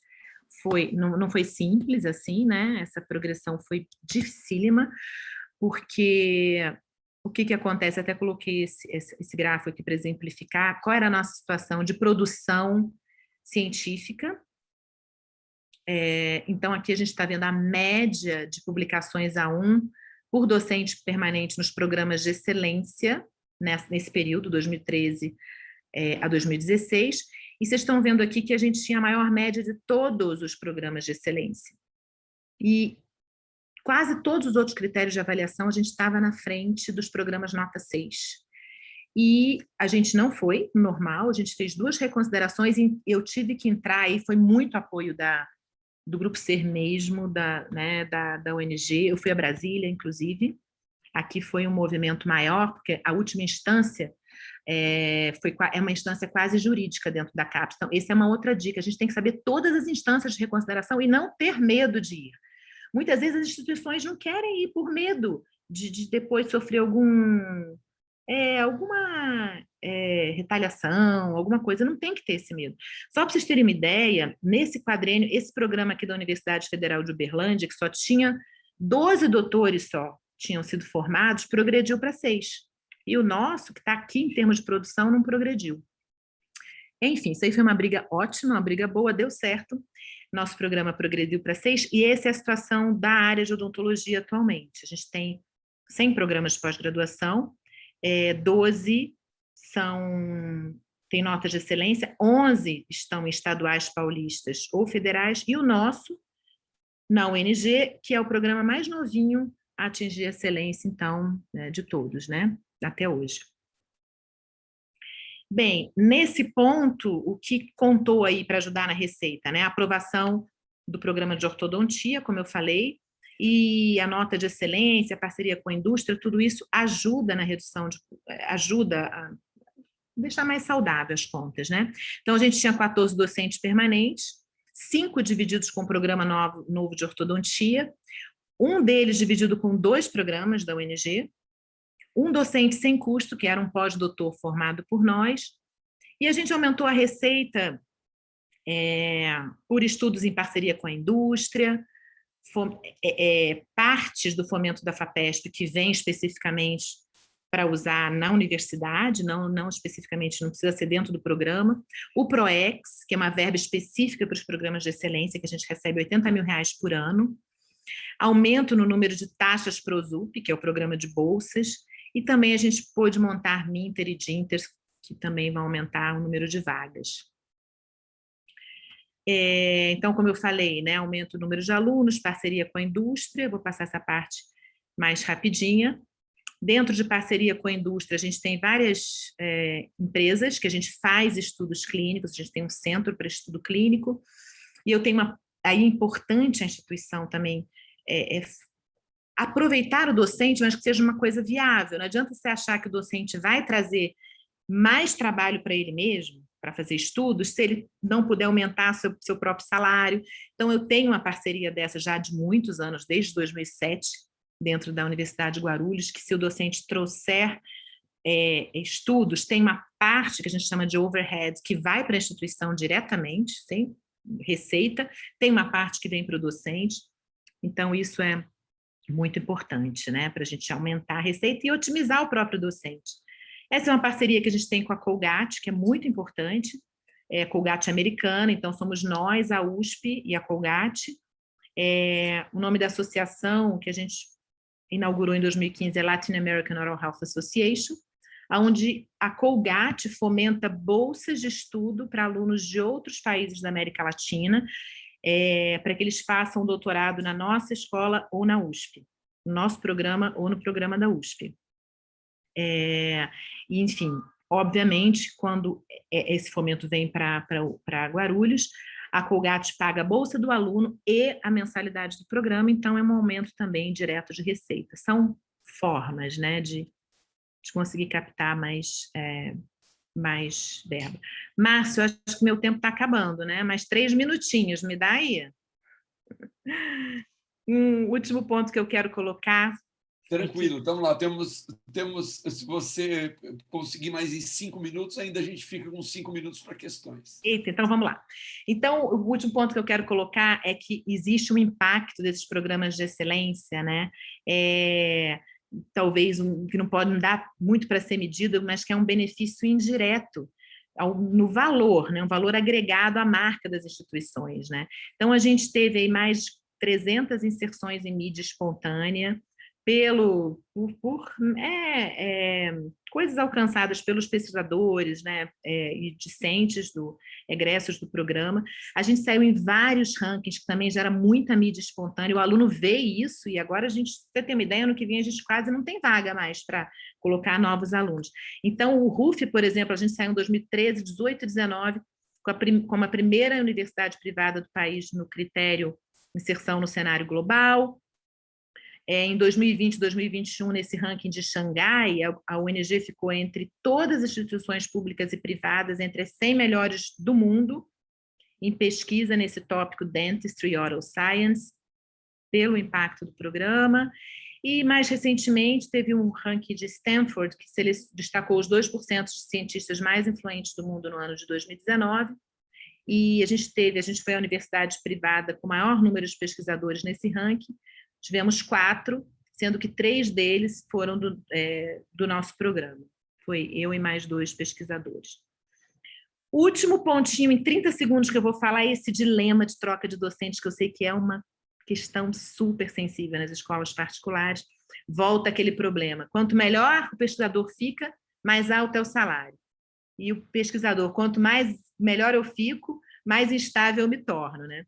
não foi simples assim, né? Essa progressão foi dificílima, porque o que acontece? Até coloquei esse gráfico aqui para exemplificar qual era a nossa situação de produção científica. Então, aqui a gente está vendo a média de publicações A1 por docente permanente nos programas de excelência, nesse período, 2013 a 2016, e vocês estão vendo aqui que a gente tinha a maior média de todos os programas de excelência. E quase todos os outros critérios de avaliação a gente estava na frente dos programas nota 6. E a gente não foi normal, a gente fez 2 reconsiderações e eu tive que entrar, e foi muito apoio do Grupo Ser mesmo, da ONG. Eu fui a Brasília, inclusive. Aqui foi um movimento maior, porque a última instância é uma instância quase jurídica dentro da CAPES. Então, essa é uma outra dica. A gente tem que saber todas as instâncias de reconsideração e não ter medo de ir. Muitas vezes as instituições não querem ir por medo de depois sofrer alguma retaliação, alguma coisa. Não tem que ter esse medo. Só para vocês terem uma ideia, nesse quadrênio, esse programa aqui da Universidade Federal de Uberlândia, que só tinha 12 doutores só tinham sido formados, progrediu para 6. E o nosso, que está aqui em termos de produção, não progrediu. Enfim, isso aí foi uma briga ótima, uma briga boa, deu certo. Nosso programa progrediu para 6, e essa é a situação da área de odontologia atualmente. A gente tem 100 programas de pós-graduação, 12 têm nota de excelência, 11 estão em estaduais paulistas ou federais, e o nosso, na UNG, que é o programa mais novinho a atingir a excelência, então, de todos, né, até hoje. Bem, nesse ponto, o que contou aí para ajudar na receita, né, a aprovação do programa de ortodontia, como eu falei, e a nota de excelência, a parceria com a indústria, tudo isso ajuda na redução, ajuda a deixar mais saudável as contas, né? Então, a gente tinha 14 docentes permanentes, 5 divididos com o programa novo de ortodontia, um deles dividido com 2 programas da UNG, um docente sem custo, que era um pós-doutor formado por nós, e a gente aumentou a receita por estudos em parceria com a indústria, partes do fomento da FAPESP que vem especificamente para usar na universidade, não especificamente, não precisa ser dentro do programa, o PROEX, que é uma verba específica para os programas de excelência, que a gente recebe R$80 mil por ano, aumento no número de taxas ProSUP, que é o programa de bolsas, e também a gente pôde montar Minter e Dinter, que também vão aumentar o número de vagas. Então, como eu falei, né, aumenta o número de alunos, parceria com a indústria, vou passar essa parte mais rapidinha. Dentro de parceria com a indústria, a gente tem várias empresas que a gente faz estudos clínicos, a gente tem um centro para estudo clínico, e eu tenho aí importante a instituição também aproveitar o docente, mas que seja uma coisa viável. Não adianta você achar que o docente vai trazer mais trabalho para ele mesmo, para fazer estudos, se ele não puder aumentar seu próprio salário. Então, eu tenho uma parceria dessa já de muitos anos, desde 2007, dentro da Universidade de Guarulhos, que se o docente trouxer estudos, tem uma parte que a gente chama de overhead, que vai para a instituição diretamente, sem receita, tem uma parte que vem para o docente. Então, isso é muito importante, né, para a gente aumentar a receita e otimizar o próprio docente. Essa é uma parceria que a gente tem com a Colgate, que é muito importante, a Colgate americana, então somos nós, a USP e a Colgate. O nome da associação que a gente inaugurou em 2015 é Latin American Oral Health Association. onde a Colgate fomenta bolsas de estudo para alunos de outros países da América Latina, para que eles façam doutorado na nossa escola ou na USP, no nosso programa ou no programa da USP. E, enfim, obviamente, quando esse fomento vem para Guarulhos, a Colgate paga a bolsa do aluno e a mensalidade do programa, então é um aumento também direto de receita. São formas, né, de conseguir captar mais verba. Márcio, acho que meu tempo está acabando, né? Mais 3 minutinhos, me dá aí. Um último ponto que eu quero colocar.
Tranquilo, estamos lá. Temos, se você conseguir mais em 5 minutos, ainda a gente fica com 5 minutos para questões.
Eita, então vamos lá. Então, o último ponto que eu quero colocar é que existe um impacto desses programas de excelência, né? Talvez que não pode dar muito para ser medido, mas que é um benefício indireto no valor, né? Um valor agregado à marca das instituições, né? Então, a gente teve aí mais de 300 inserções em mídia espontânea, por coisas alcançadas pelos pesquisadores, né, e discentes egressos do programa. A gente saiu em vários rankings, que também gera muita mídia espontânea, o aluno vê isso, e agora você tem uma ideia, ano que vem a gente quase não tem vaga mais para colocar novos alunos. Então, o RUF, por exemplo, a gente saiu em 2013, 18 e 19, como a primeira universidade privada do país no critério inserção no cenário global. Em 2020 e 2021, nesse ranking de Xangai, a UNG ficou entre todas as instituições públicas e privadas, entre as 100 melhores do mundo, em pesquisa nesse tópico Dentistry e Oral Science, pelo impacto do programa. E, mais recentemente, teve um ranking de Stanford, que destacou os 2% de cientistas mais influentes do mundo no ano de 2019, e a gente foi a universidade privada com o maior número de pesquisadores nesse ranking. Tivemos 4, sendo que 3 deles foram do nosso programa. Foi eu e mais 2 pesquisadores. O último pontinho, em 30 segundos, que eu vou falar é esse dilema de troca de docentes, que eu sei que é uma questão super sensível nas escolas particulares. Volta aquele problema. Quanto melhor o pesquisador fica, mais alto é o salário. E o pesquisador, quanto melhor eu fico, mais instável eu me torno, né?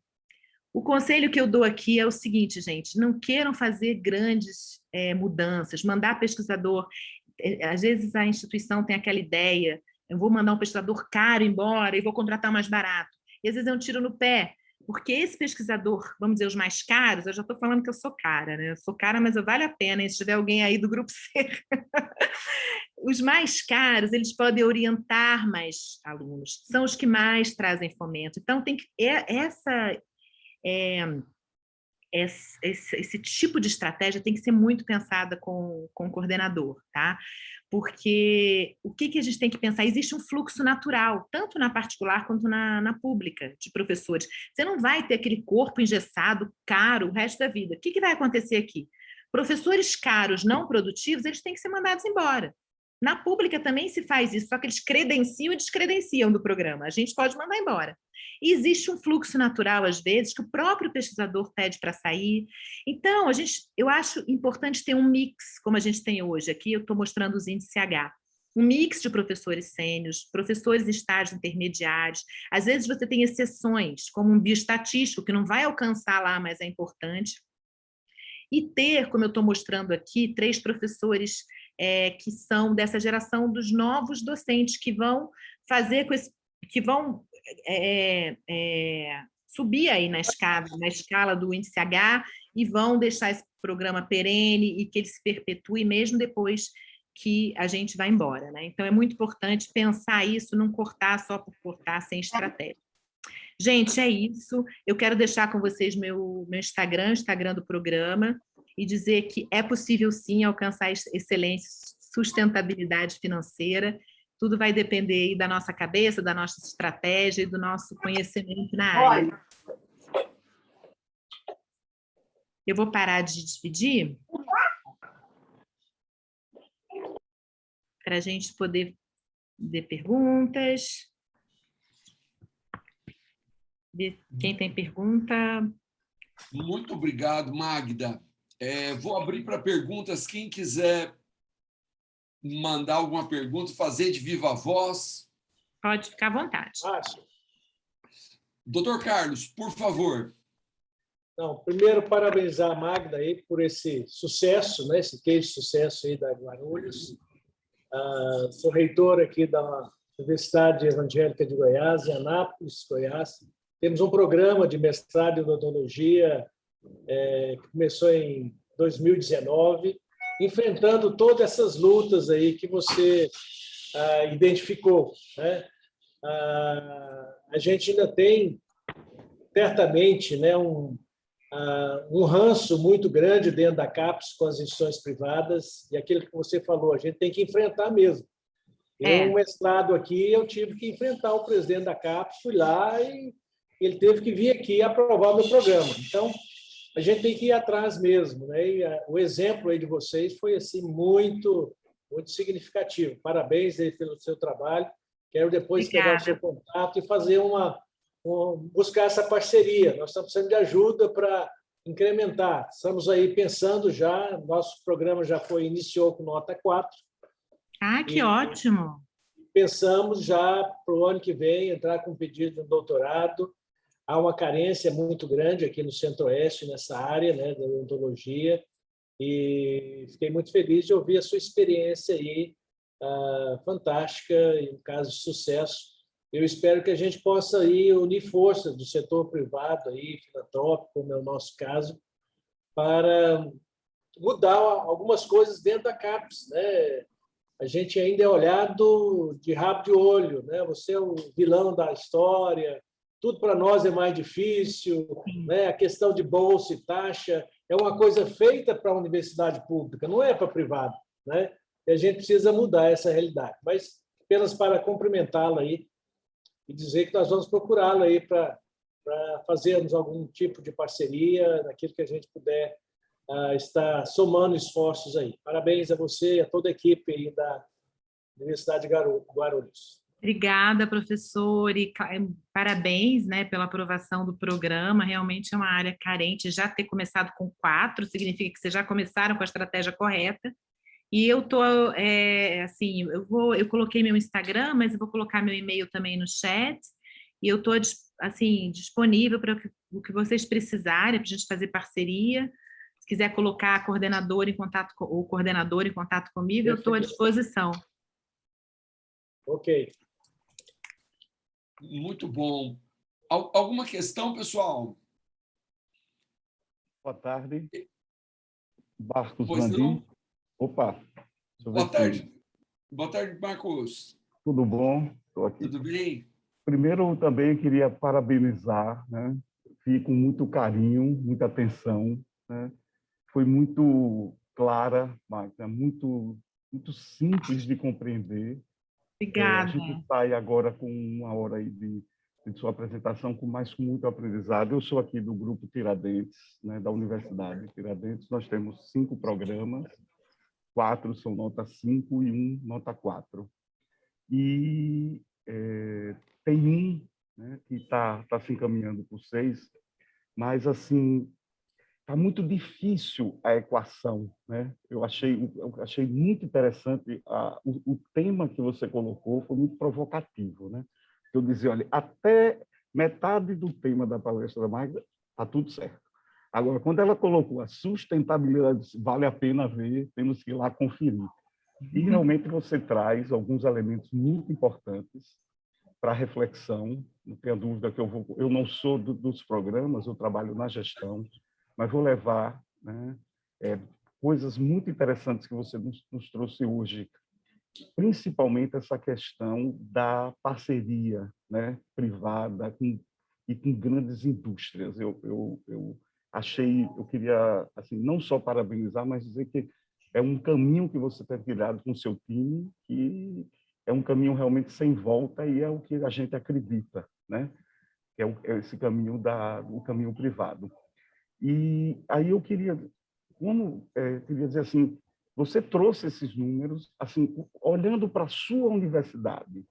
O conselho que eu dou aqui é o seguinte, gente, não queiram fazer grandes mudanças, mandar pesquisador, às vezes a instituição tem aquela ideia, eu vou mandar um pesquisador caro embora e vou contratar o mais barato, e às vezes é um tiro no pé, porque esse pesquisador, vamos dizer, os mais caros, eu já estou falando que eu sou cara, né? Eu sou cara, mas vale a pena, hein? Se tiver alguém aí do grupo C. Os mais caros, eles podem orientar mais alunos, são os que mais trazem fomento. Então, tem que esse tipo de estratégia tem que ser muito pensada com o coordenador, tá? Porque o que a gente tem que pensar? Existe um fluxo natural, tanto na particular quanto na pública, de professores. Você não vai ter aquele corpo engessado, caro, o resto da vida. O que vai acontecer aqui? Professores caros, não produtivos, eles têm que ser mandados embora. Na pública também se faz isso, só que eles credenciam e descredenciam do programa. A gente pode mandar embora. E existe um fluxo natural, às vezes, que o próprio pesquisador pede para sair. Então, eu acho importante ter um mix, como a gente tem hoje. Aqui eu estou mostrando os índices CH. Um mix de professores sênios, professores em estágios intermediários. Às vezes você tem exceções, como um bioestatístico, que não vai alcançar lá, mas é importante. E ter, como eu estou mostrando aqui, 3 professores que são dessa geração dos novos docentes, que vão fazer que vão subir aí na escala do índice H e vão deixar esse programa perene e que ele se perpetue mesmo depois que a gente vai embora, né? Então, é muito importante pensar isso, não cortar só por cortar, sem estratégia. Gente, é isso. Eu quero deixar com vocês meu Instagram, Instagram do programa, e dizer que é possível, sim, alcançar excelência, sustentabilidade financeira. Tudo vai depender aí da nossa cabeça, da nossa estratégia e do nosso conhecimento na área. Eu vou parar de dividir para a gente poder ver perguntas. Ver quem tem pergunta.
Muito obrigado, Magda. Vou abrir para perguntas. Quem quiser mandar alguma pergunta, fazer de viva voz.
Pode ficar à vontade.
Márcio,
Doutor Carlos, por favor.
não, primeiro, parabenizar a Magda aí por esse sucesso, né, esse case de sucesso aí da Guarulhos. Sou reitor aqui da Universidade Evangélica de Goiás, em Anápolis, Goiás. Temos um programa de mestrado em odontologia que começou em 2019, enfrentando todas essas lutas aí que você identificou, né? A gente ainda tem, certamente, né, um ranço muito grande dentro da CAPES com as instituições privadas, e aquilo que você falou, a gente tem que enfrentar mesmo. Eu, mestrado aqui, eu tive que enfrentar o presidente da CAPES, fui lá e ele teve que vir aqui aprovar o meu programa. Então, a gente tem que ir atrás mesmo, né? E o exemplo aí de vocês foi assim muito, muito significativo. Parabéns aí pelo seu trabalho. Quero depois pegar o seu contato e fazer buscar essa parceria. Nós estamos precisando de ajuda para incrementar. Estamos aí pensando já, nosso programa já iniciou com nota 4.
Que ótimo!
Pensamos já para o ano que vem entrar com pedido de doutorado. Há uma carência muito grande aqui no Centro-Oeste, nessa área, né, da odontologia, e fiquei muito feliz de ouvir a sua experiência aí, fantástica, e um caso de sucesso. Eu espero que a gente possa aí unir forças do setor privado, aí, filantrópico, como é o nosso caso, para mudar algumas coisas dentro da CAPES, né? A gente ainda é olhado de rabo de olho, né? Você é o vilão da história, tudo para nós é mais difícil, né? A questão de bolsa e taxa é uma coisa feita para a universidade pública, não é para a privada, né? E a gente precisa mudar essa realidade. Mas apenas para cumprimentá-lo aí e dizer que nós vamos procurá-lo aí para fazermos algum tipo de parceria, naquilo que a gente puder estar somando esforços aí. Parabéns a você e a toda a equipe aí da Universidade de Guarulhos.
Obrigada, professor, e parabéns, né, pela aprovação do programa. Realmente é uma área carente. Já ter começado com 4 significa que vocês já começaram com a estratégia correta. E eu tô, assim, eu coloquei meu Instagram, mas eu vou colocar meu e-mail também no chat. E eu tô, assim, disponível para o que vocês precisarem, para a gente fazer parceria. Se quiser colocar a coordenadora em contato o coordenador em contato comigo, eu estou à disposição.
Ok.
Muito bom. Alguma questão, pessoal?
Boa tarde. Marcos
Pois
Landim.
não?
Opa.
Boa tarde. Boa tarde, Marcos.
Tudo bom? Estou aqui.
Tudo bem?
Primeiro, também queria parabenizar, né? Vi com muito carinho, muita atenção, né? Foi muito clara, Magda, muito simples de compreender.
Obrigada.
A gente sai agora com 1 hora aí de sua apresentação com muito aprendizado. Eu sou aqui do Grupo Tiradentes, né, da Universidade Tiradentes. Nós temos 5 programas, 4 são nota 5 e 1 nota 4. E tem um, né, que está se encaminhando por 6, mas assim está muito difícil a equação, né? Eu achei muito interessante o tema que você colocou, foi muito provocativo, né? Eu dizia, olha, até metade do tema da palestra da Magda está tudo certo. Agora, quando ela colocou a sustentabilidade, vale a pena ver, temos que ir lá conferir. E realmente você traz alguns elementos muito importantes para reflexão. Não tenha dúvida que eu não sou dos programas, eu trabalho na gestão, mas vou levar, né, coisas muito interessantes que você nos trouxe hoje, principalmente essa questão da parceria, né, privada e com grandes indústrias. Eu queria assim, não só parabenizar, mas dizer que é um caminho que você tem trilhado com o seu time, que é um caminho realmente sem volta e é o que a gente acredita, né? É esse caminho o caminho privado. E aí eu queria dizer assim, você trouxe esses números, assim, olhando para a sua universidade,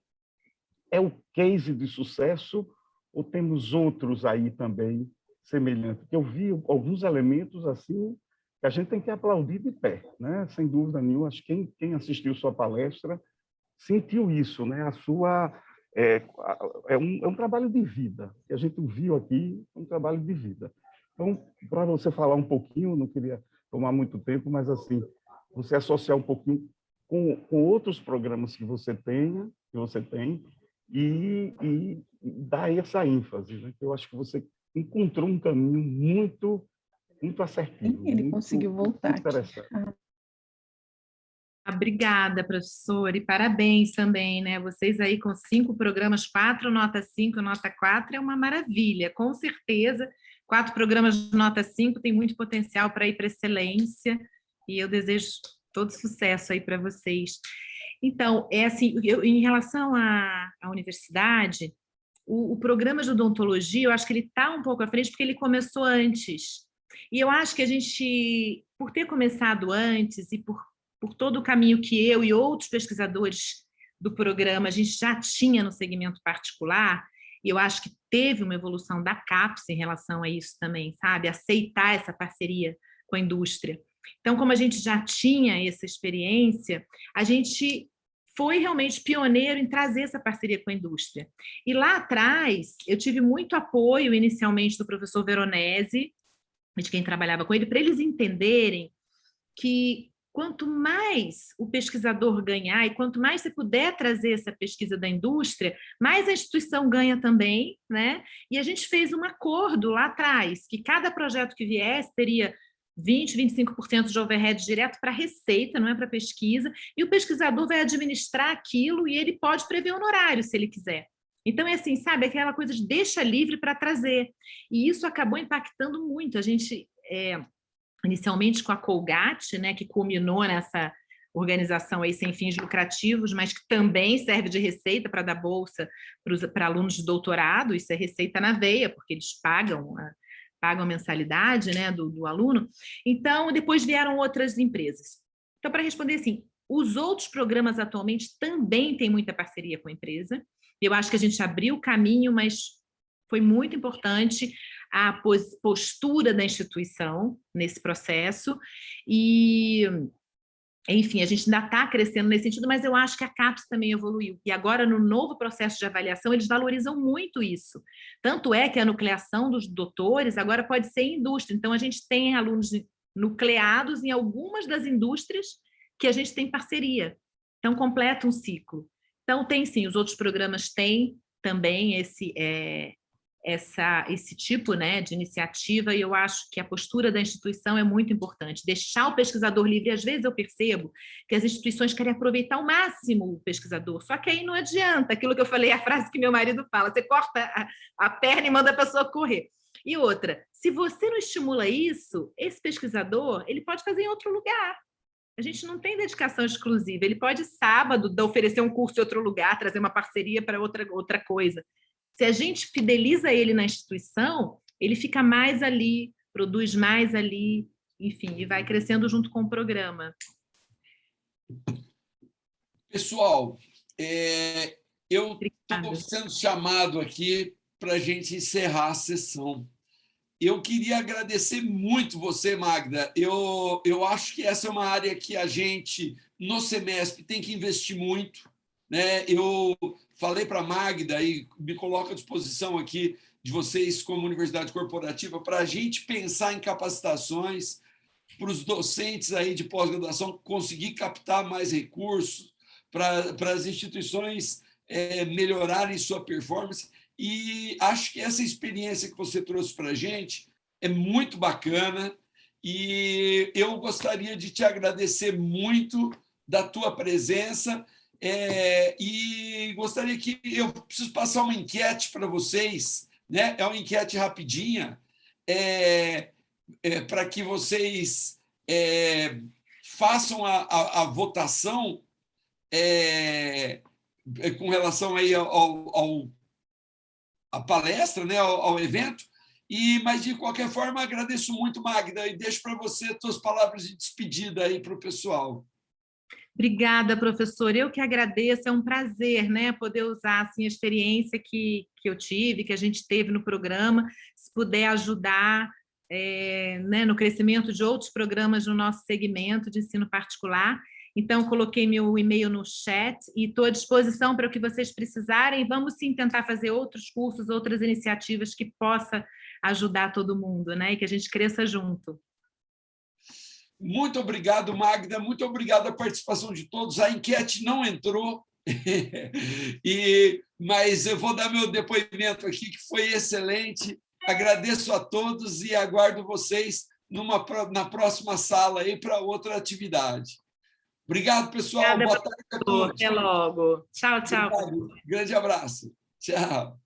é o case de sucesso ou temos outros aí também semelhantes? Porque eu vi alguns elementos assim que a gente tem que aplaudir de pé, né? Sem dúvida nenhuma. Acho que quem assistiu sua palestra sentiu isso, né? A sua é um trabalho de vida que a gente viu aqui, um trabalho de vida. Então, para você falar um pouquinho, não queria tomar muito tempo, mas assim, você associar um pouquinho com outros programas que você tem e dar essa ênfase, né? Eu acho que você encontrou um caminho muito assertivo.
Ele conseguiu voltar.
Muito interessante.
Obrigada, professor, e parabéns também, né? Vocês aí com 5 programas, 4 nota 5, nota 4, é uma maravilha, com certeza. 4 programas de nota 5 tem muito potencial para ir para excelência, e eu desejo todo sucesso aí para vocês. Então, assim, em relação à universidade, o programa de odontologia, eu acho que ele está um pouco à frente, porque ele começou antes. E eu acho que a gente, por ter começado antes e por todo o caminho que eu e outros pesquisadores do programa a gente já tinha no segmento particular, e eu acho que teve uma evolução da CAPES em relação a isso também, sabe? Aceitar essa parceria com a indústria. Então, como a gente já tinha essa experiência, a gente foi realmente pioneiro em trazer essa parceria com a indústria. E lá atrás, eu tive muito apoio inicialmente do professor Veronese, de quem trabalhava com ele, para eles entenderem que quanto mais o pesquisador ganhar e quanto mais você puder trazer essa pesquisa da indústria, mais a instituição ganha também, né? E a gente fez um acordo lá atrás, que cada projeto que viesse teria 20%, 25% de overhead direto para a receita, não é para pesquisa, e o pesquisador vai administrar aquilo e ele pode prever honorário, se ele quiser. Então, é assim, sabe, aquela coisa de deixa livre para trazer. E isso acabou impactando muito. A gente... inicialmente com a Colgate, né, que culminou nessa organização aí sem fins lucrativos, mas que também serve de receita para dar bolsa para alunos de doutorado, isso é receita na veia, porque eles pagam a mensalidade, né, do aluno. Então, depois vieram outras empresas. Então, para responder assim, os outros programas atualmente também têm muita parceria com a empresa. Eu acho que a gente abriu o caminho, mas foi muito importante a postura da instituição nesse processo e, enfim, a gente ainda está crescendo nesse sentido, mas eu acho que a CAPES também evoluiu. E agora, no novo processo de avaliação, eles valorizam muito isso. Tanto é que a nucleação dos doutores agora pode ser em indústria. Então, a gente tem alunos nucleados em algumas das indústrias que a gente tem parceria. Então, completa um ciclo. Então, tem sim, os outros programas têm também esse tipo, né, de iniciativa, e eu acho que a postura da instituição é muito importante, deixar o pesquisador livre. Às vezes eu percebo que as instituições querem aproveitar ao máximo o pesquisador, só que aí não adianta, aquilo que eu falei, a frase que meu marido fala, você corta a perna e manda a pessoa correr. E outra, se você não estimula isso, esse pesquisador, ele pode fazer em outro lugar. A gente não tem dedicação exclusiva, ele pode sábado oferecer um curso em outro lugar, trazer uma parceria para outra coisa. Se a gente fideliza ele na instituição, ele fica mais ali, produz mais ali, enfim, e vai crescendo junto com o programa.
Pessoal, eu estou sendo chamado aqui para a gente encerrar a sessão. Eu queria agradecer muito você, Magda. Eu acho que essa é uma área que a gente, no semestre, tem que investir muito, né? Eu falei para a Magda e me coloco à disposição aqui de vocês, como Universidade Corporativa, para a gente pensar em capacitações para os docentes aí de pós-graduação conseguir captar mais recursos, para as instituições melhorarem sua performance. E acho que essa experiência que você trouxe para a gente é muito bacana e eu gostaria de te agradecer muito da tua presença e gostaria que eu preciso passar uma enquete para vocês, né? É uma enquete rapidinha para que vocês façam a votação com relação aí a palestra, né, ao evento, mas, de qualquer forma, agradeço muito, Magda, e deixo para você as tuas palavras de despedida aí para o pessoal.
Obrigada, professor. Eu que agradeço, é um prazer, né, poder usar assim, a experiência que eu tive, que a gente teve no programa, se puder ajudar né, no crescimento de outros programas no nosso segmento de ensino particular. Então, coloquei meu e-mail no chat e estou à disposição para o que vocês precisarem. Vamos sim tentar fazer outros cursos, outras iniciativas que possa ajudar todo mundo, né? E que a gente cresça junto.
Muito obrigado, Magda. Muito obrigado a participação de todos. A enquete não entrou, mas eu vou dar meu depoimento aqui, que foi excelente. Agradeço a todos e aguardo vocês na próxima sala aí para outra atividade. Obrigado, pessoal.
Obrigada,
boa tarde a todos.
Até logo. Tchau, tchau.
Obrigado. Grande abraço. Tchau.